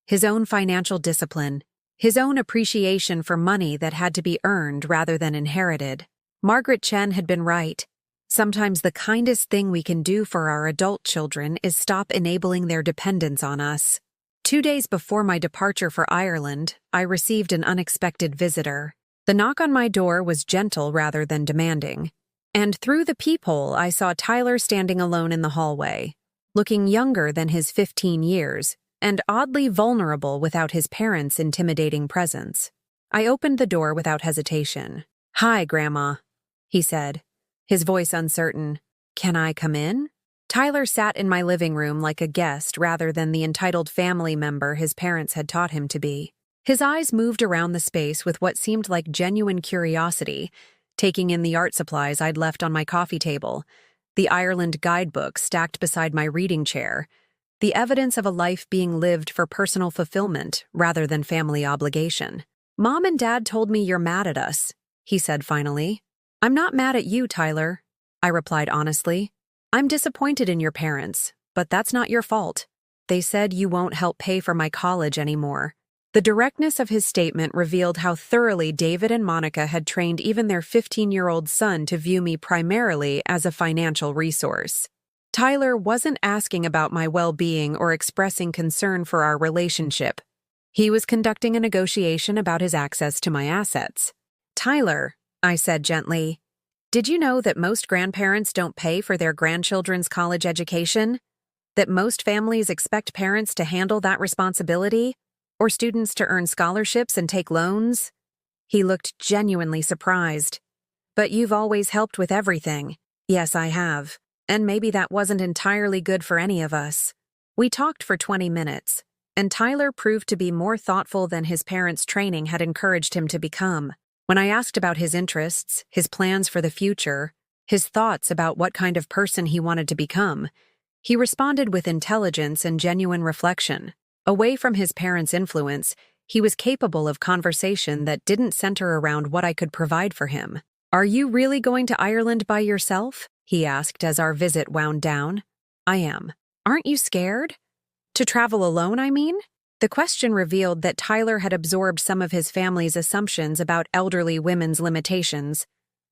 his own financial discipline, his own appreciation for money that had to be earned rather than inherited. Margaret Chen had been right. Sometimes the kindest thing we can do for our adult children is stop enabling their dependence on us. 2 days before my departure for Ireland, I received an unexpected visitor. The knock on my door was gentle rather than demanding, and through the peephole I saw Tyler standing alone in the hallway, looking younger than his 15 years, and oddly vulnerable without his parents' intimidating presence. I opened the door without hesitation. "Hi, Grandma," he said, his voice uncertain. "Can I come in?" Tyler sat in my living room like a guest rather than the entitled family member his parents had taught him to be. His eyes moved around the space with what seemed like genuine curiosity, taking in the art supplies I'd left on my coffee table, the Ireland guidebook stacked beside my reading chair, the evidence of a life being lived for personal fulfillment rather than family obligation. "Mom and Dad told me you're mad at us," he said finally. "I'm not mad at you, Tyler," I replied honestly. "I'm disappointed in your parents, but that's not your fault. They said you won't help pay for my college anymore." The directness of his statement revealed how thoroughly David and Monica had trained even their 15-year-old son to view me primarily as a financial resource. Tyler wasn't asking about my well-being or expressing concern for our relationship. He was conducting a negotiation about his access to my assets. "Tyler," I said gently, "did you know that most grandparents don't pay for their grandchildren's college education? That most families expect parents to handle that responsibility? Or students to earn scholarships and take loans?" He looked genuinely surprised. "But you've always helped with everything." "Yes, I have. And maybe that wasn't entirely good for any of us." We talked for 20 minutes, and Tyler proved to be more thoughtful than his parents' training had encouraged him to become. When I asked about his interests, his plans for the future, his thoughts about what kind of person he wanted to become, he responded with intelligence and genuine reflection. Away from his parents' influence, he was capable of conversation that didn't center around what I could provide for him. "Are you really going to Ireland by yourself?" he asked as our visit wound down. "I am." "Aren't you scared?" "To travel alone, I mean?" The question revealed that Tyler had absorbed some of his family's assumptions about elderly women's limitations,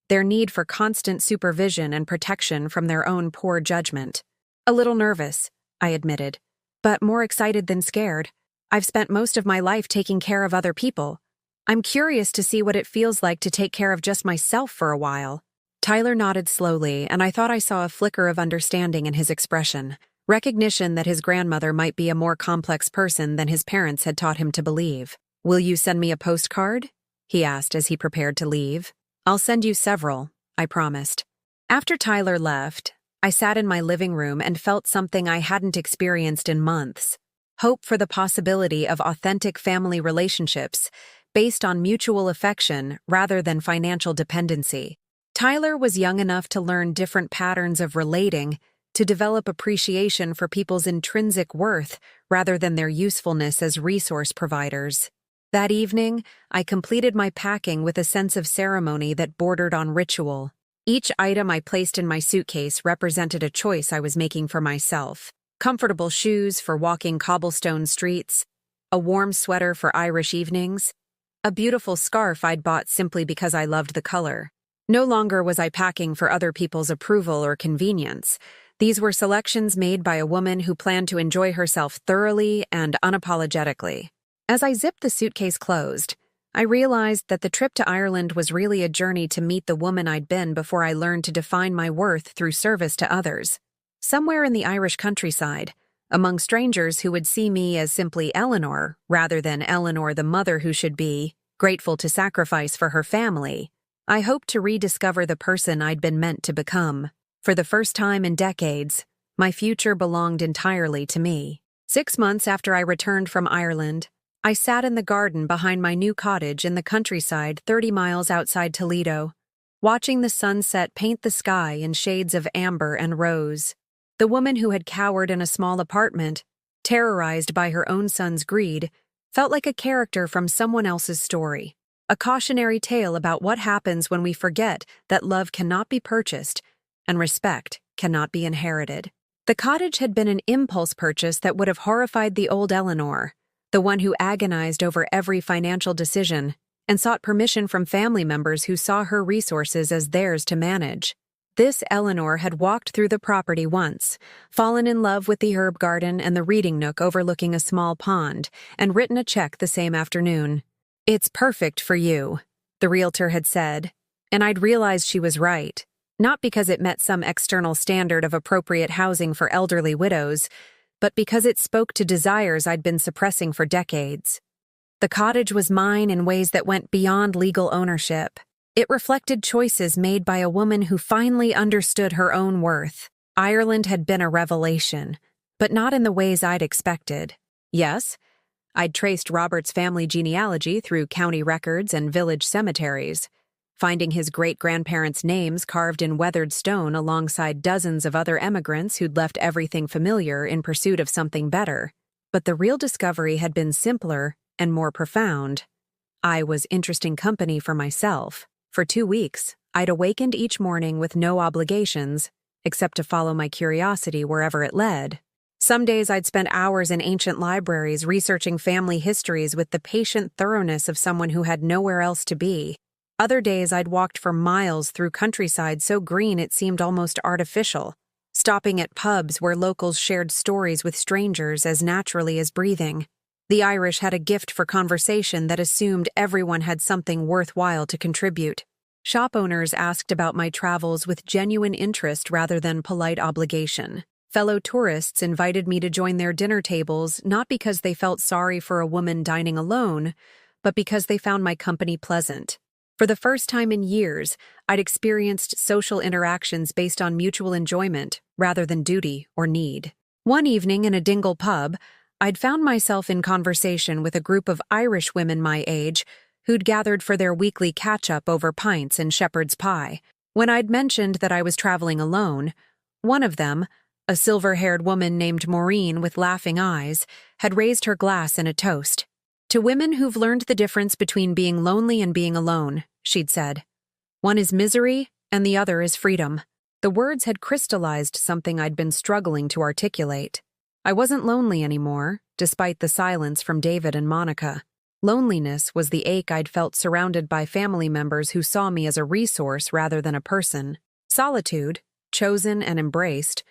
their need for constant supervision and protection from their own poor judgment. "A little nervous," I admitted, "but more excited than scared. I've spent most of my life taking care of other people. I'm curious to see what it feels like to take care of just myself for a while." Tyler nodded slowly, and I thought I saw a flicker of understanding in his expression, recognition that his grandmother might be a more complex person than his parents had taught him to believe. "Will you send me a postcard?" he asked as he prepared to leave. "I'll send you several," I promised. After Tyler left, I sat in my living room and felt something I hadn't experienced in months: hope for the possibility of authentic family relationships based on mutual affection rather than financial dependency. Tyler was young enough to learn different patterns of relating, to develop appreciation for people's intrinsic worth rather than their usefulness as resource providers. That evening, I completed my packing with a sense of ceremony that bordered on ritual. Each item I placed in my suitcase represented a choice I was making for myself: comfortable shoes for walking cobblestone streets, a warm sweater for Irish evenings, a beautiful scarf I'd bought simply because I loved the color. No longer was I packing for other people's approval or convenience. These were selections made by a woman who planned to enjoy herself thoroughly and unapologetically. As I zipped the suitcase closed, I realized that the trip to Ireland was really a journey to meet the woman I'd been before I learned to define my worth through service to others. Somewhere in the Irish countryside, among strangers who would see me as simply Eleanor, rather than Eleanor the mother who should be, grateful to sacrifice for her family, I hoped to rediscover the person I'd been meant to become. For the first time in decades, my future belonged entirely to me. 6 months after I returned from Ireland, I sat in the garden behind my new cottage in the countryside 30 miles outside Toledo, watching the sunset paint the sky in shades of amber and rose. The woman who had cowered in a small apartment, terrorized by her own son's greed, felt like a character from someone else's story. A cautionary tale about what happens when we forget that love cannot be purchased and respect cannot be inherited. The cottage had been an impulse purchase that would have horrified the old Eleanor, the one who agonized over every financial decision and sought permission from family members who saw her resources as theirs to manage. This Eleanor had walked through the property once, fallen in love with the herb garden and the reading nook overlooking a small pond, and written a check the same afternoon. "It's perfect for you," the realtor had said, and I'd realized she was right. Not because it met some external standard of appropriate housing for elderly widows, but because it spoke to desires I'd been suppressing for decades. The cottage was mine in ways that went beyond legal ownership. It reflected choices made by a woman who finally understood her own worth. Ireland had been a revelation, but not in the ways I'd expected. Yes, I'd traced Robert's family genealogy through county records and village cemeteries, finding his great-grandparents' names carved in weathered stone alongside dozens of other emigrants who'd left everything familiar in pursuit of something better. But the real discovery had been simpler and more profound. I was interesting company for myself. For 2 weeks, I'd awakened each morning with no obligations, except to follow my curiosity wherever it led. Some days I'd spent hours in ancient libraries researching family histories with the patient thoroughness of someone who had nowhere else to be. Other days I'd walked for miles through countryside so green it seemed almost artificial, stopping at pubs where locals shared stories with strangers as naturally as breathing. The Irish had a gift for conversation that assumed everyone had something worthwhile to contribute. Shop owners asked about my travels with genuine interest rather than polite obligation. Fellow tourists invited me to join their dinner tables not because they felt sorry for a woman dining alone, but because they found my company pleasant. For the first time in years, I'd experienced social interactions based on mutual enjoyment rather than duty or need. One evening in a Dingle pub, I'd found myself in conversation with a group of Irish women my age who'd gathered for their weekly catch-up over pints and shepherd's pie. When I'd mentioned that I was traveling alone, one of them, a silver-haired woman named Maureen with laughing eyes, had raised her glass in a toast. "To women who've learned the difference between being lonely and being alone," she'd said. "One is misery, and the other is freedom." The words had crystallized something I'd been struggling to articulate. I wasn't lonely anymore, despite the silence from David and Monica. Loneliness was the ache I'd felt surrounded by family members who saw me as a resource rather than a person. Solitude, chosen and embraced,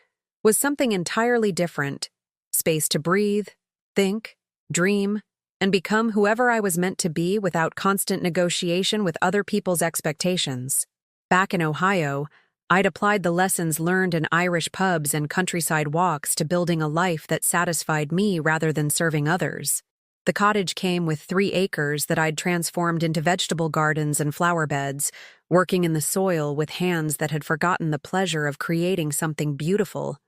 was something entirely different. Space to breathe, think, dream, and become whoever I was meant to be without constant negotiation with other people's expectations. Back in Ohio, I'd applied the lessons learned in Irish pubs and countryside walks to building a life that satisfied me rather than serving others. The cottage came with 3 acres that I'd transformed into vegetable gardens and flower beds, working in the soil with hands that had forgotten the pleasure of creating something beautiful,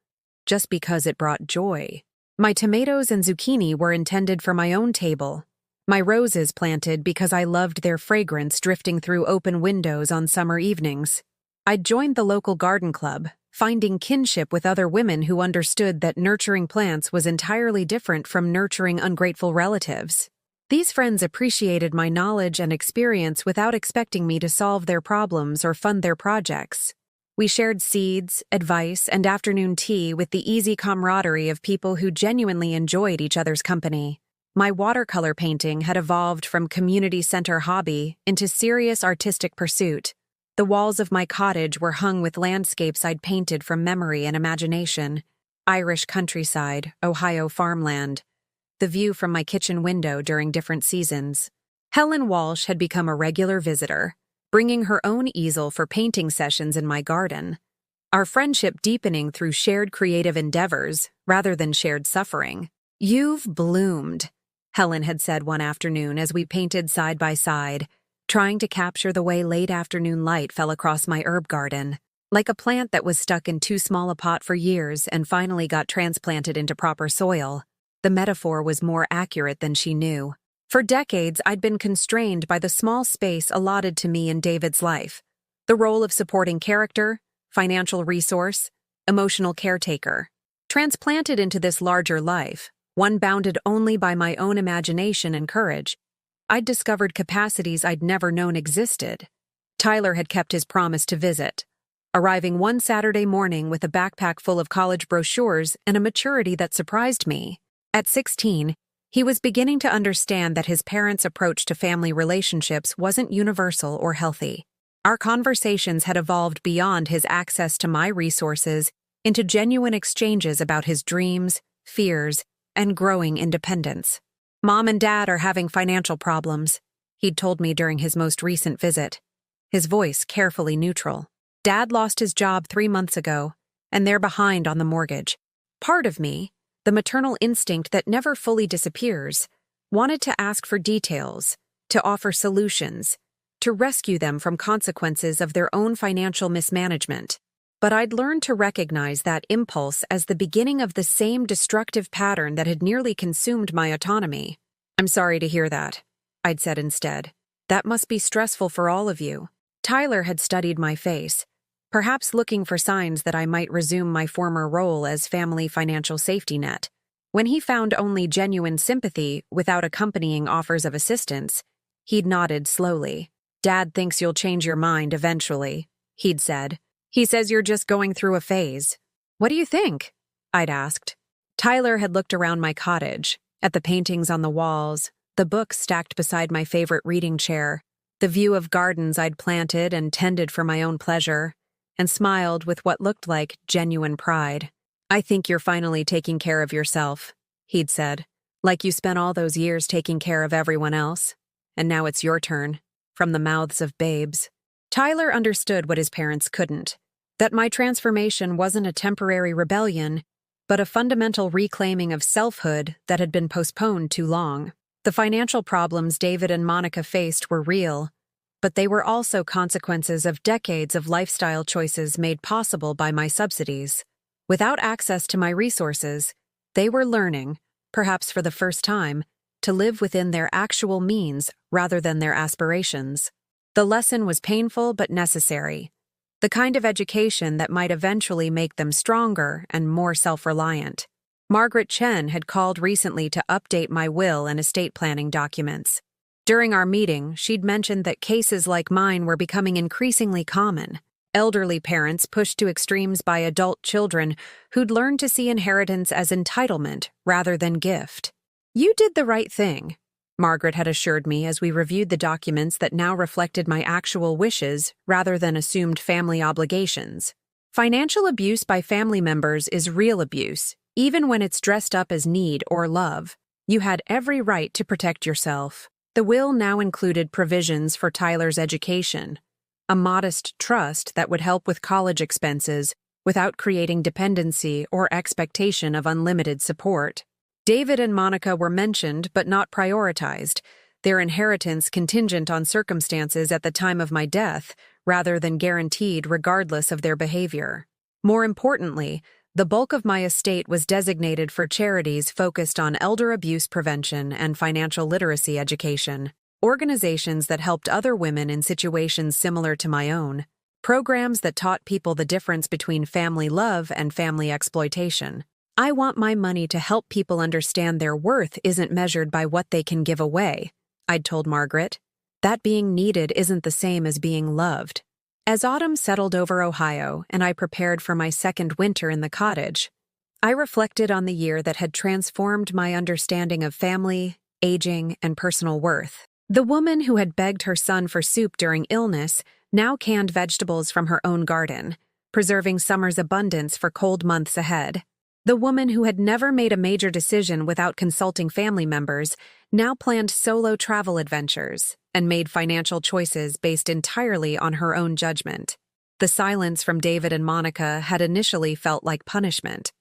just because it brought joy. My tomatoes and zucchini were intended for my own table. My roses planted because I loved their fragrance drifting through open windows on summer evenings. I'd joined the local garden club, finding kinship with other women who understood that nurturing plants was entirely different from nurturing ungrateful relatives. These friends appreciated my knowledge and experience without expecting me to solve their problems or fund their projects. We shared seeds, advice, and afternoon tea with the easy camaraderie of people who genuinely enjoyed each other's company. My watercolor painting had evolved from community center hobby into serious artistic pursuit. The walls of my cottage were hung with landscapes I'd painted from memory and imagination. Irish countryside, Ohio farmland. The view from my kitchen window during different seasons. Helen Walsh had become a regular visitor, bringing her own easel for painting sessions in my garden. Our friendship deepening through shared creative endeavors rather than shared suffering. "You've bloomed," Helen had said one afternoon as we painted side by side, trying to capture the way late afternoon light fell across my herb garden. Like a plant that was stuck in too small a pot for years and finally got transplanted into proper soil. The metaphor was more accurate than she knew. For decades, I'd been constrained by the small space allotted to me in David's life. The role of supporting character, financial resource, emotional caretaker. Transplanted into this larger life, one bounded only by my own imagination and courage, I'd discovered capacities I'd never known existed. Tyler had kept his promise to visit, arriving one Saturday morning with a backpack full of college brochures and a maturity that surprised me. At 16, he was beginning to understand that his parents' approach to family relationships wasn't universal or healthy. Our conversations had evolved beyond his access to my resources into genuine exchanges about his dreams, fears, and growing independence. "Mom and Dad are having financial problems," he'd told me during his most recent visit, his voice carefully neutral. "Dad lost his job 3 months ago, and they're behind on the mortgage." Part of me, the maternal instinct that never fully disappears, wanted to ask for details, to offer solutions, to rescue them from consequences of their own financial mismanagement. But I'd learned to recognize that impulse as the beginning of the same destructive pattern that had nearly consumed my autonomy. "I'm sorry to hear that," I'd said instead. "That must be stressful for all of you." Tyler had studied my face, perhaps looking for signs that I might resume my former role as family financial safety net. When he found only genuine sympathy without accompanying offers of assistance, he'd nodded slowly. "Dad thinks you'll change your mind eventually," he'd said. "He says you're just going through a phase." "What do you think?" I'd asked. Tyler had looked around my cottage, at the paintings on the walls, the books stacked beside my favorite reading chair, the view of gardens I'd planted and tended for my own pleasure, and smiled with what looked like genuine pride. "I think you're finally taking care of yourself," he'd said, "like you spent all those years taking care of everyone else. And now it's your turn," from the mouths of babes. Tyler understood what his parents couldn't, that my transformation wasn't a temporary rebellion, but a fundamental reclaiming of selfhood that had been postponed too long. The financial problems David and Monica faced were real, but they were also consequences of decades of lifestyle choices made possible by my subsidies. Without access to my resources, they were learning, perhaps for the first time, to live within their actual means rather than their aspirations. The lesson was painful but necessary, the kind of education that might eventually make them stronger and more self-reliant. Margaret Chen had called recently to update my will and estate planning documents. During our meeting, she'd mentioned that cases like mine were becoming increasingly common. Elderly parents pushed to extremes by adult children who'd learned to see inheritance as entitlement rather than gift. "You did the right thing," Margaret had assured me as we reviewed the documents that now reflected my actual wishes rather than assumed family obligations. "Financial abuse by family members is real abuse, even when it's dressed up as need or love. You had every right to protect yourself." The will now included provisions for Tyler's education, a modest trust that would help with college expenses without creating dependency or expectation of unlimited support. David and Monica were mentioned but not prioritized, their inheritance contingent on circumstances at the time of my death rather than guaranteed regardless of their behavior. More importantly, the bulk of my estate was designated for charities focused on elder abuse prevention and financial literacy education, organizations that helped other women in situations similar to my own, programs that taught people the difference between family love and family exploitation. I want my money to help people understand their worth isn't measured by what they can give away, I'd told Margaret. That being needed isn't the same as being loved. As autumn settled over Ohio and I prepared for my second winter in the cottage, I reflected on the year that had transformed my understanding of family, aging, and personal worth. The woman who had begged her son for soup during illness now canned vegetables from her own garden, preserving summer's abundance for cold months ahead. The woman who had never made a major decision without consulting family members now planned solo travel adventures and made financial choices based entirely on her own judgment. The silence from David and Monica had initially felt like punishment,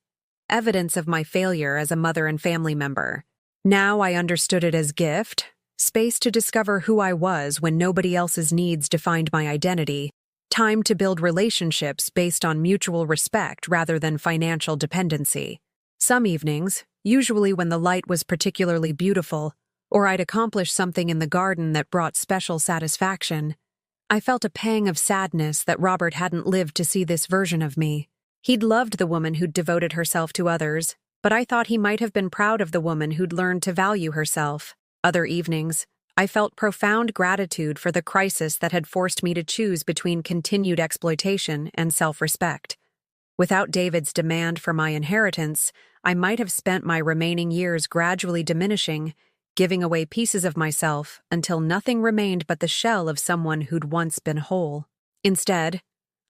evidence of my failure as a mother and family member. Now I understood it as gift, space to discover who I was when nobody else's needs defined my identity, time to build relationships based on mutual respect rather than financial dependency. Some evenings, usually when the light was particularly beautiful, or I'd accomplished something in the garden that brought special satisfaction, I felt a pang of sadness that Robert hadn't lived to see this version of me. He'd loved the woman who'd devoted herself to others, but I thought he might have been proud of the woman who'd learned to value herself. Other evenings, I felt profound gratitude for the crisis that had forced me to choose between continued exploitation and self-respect. Without David's demand for my inheritance, I might have spent my remaining years gradually diminishing, giving away pieces of myself until nothing remained but the shell of someone who'd once been whole. Instead,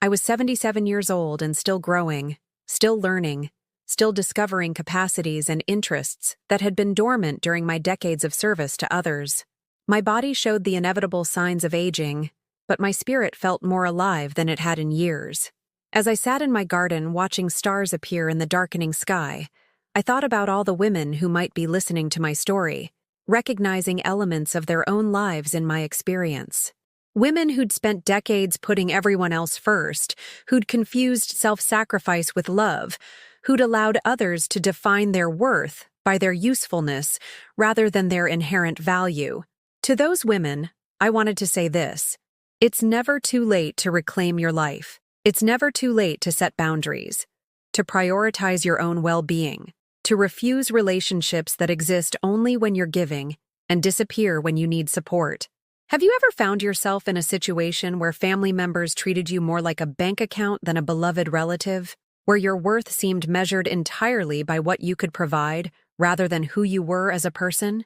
I was 77 years old and still growing, still learning, still discovering capacities and interests that had been dormant during my decades of service to others. My body showed the inevitable signs of aging, but my spirit felt more alive than it had in years. As I sat in my garden watching stars appear in the darkening sky, I thought about all the women who might be listening to my story, recognizing elements of their own lives in my experience. Women who'd spent decades putting everyone else first, who'd confused self-sacrifice with love, who'd allowed others to define their worth by their usefulness rather than their inherent value. To those women, I wanted to say this: it's never too late to reclaim your life. It's never too late to set boundaries, to prioritize your own well-being, to refuse relationships that exist only when you're giving and disappear when you need support. Have you ever found yourself in a situation where family members treated you more like a bank account than a beloved relative, where your worth seemed measured entirely by what you could provide rather than who you were as a person?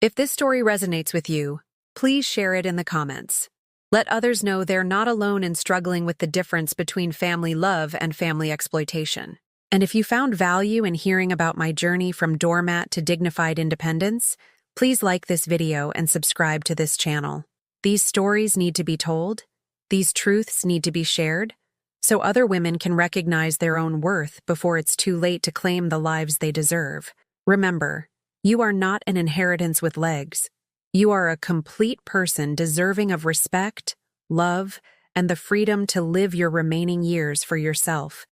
If this story resonates with you, please share it in the comments. Let others know they're not alone in struggling with the difference between family love and family exploitation. And if you found value in hearing about my journey from doormat to dignified independence, please like this video and subscribe to this channel. These stories need to be told, these truths need to be shared, so other women can recognize their own worth before it's too late to claim the lives they deserve. Remember, you are not an inheritance with legs. You are a complete person deserving of respect, love, and the freedom to live your remaining years for yourself.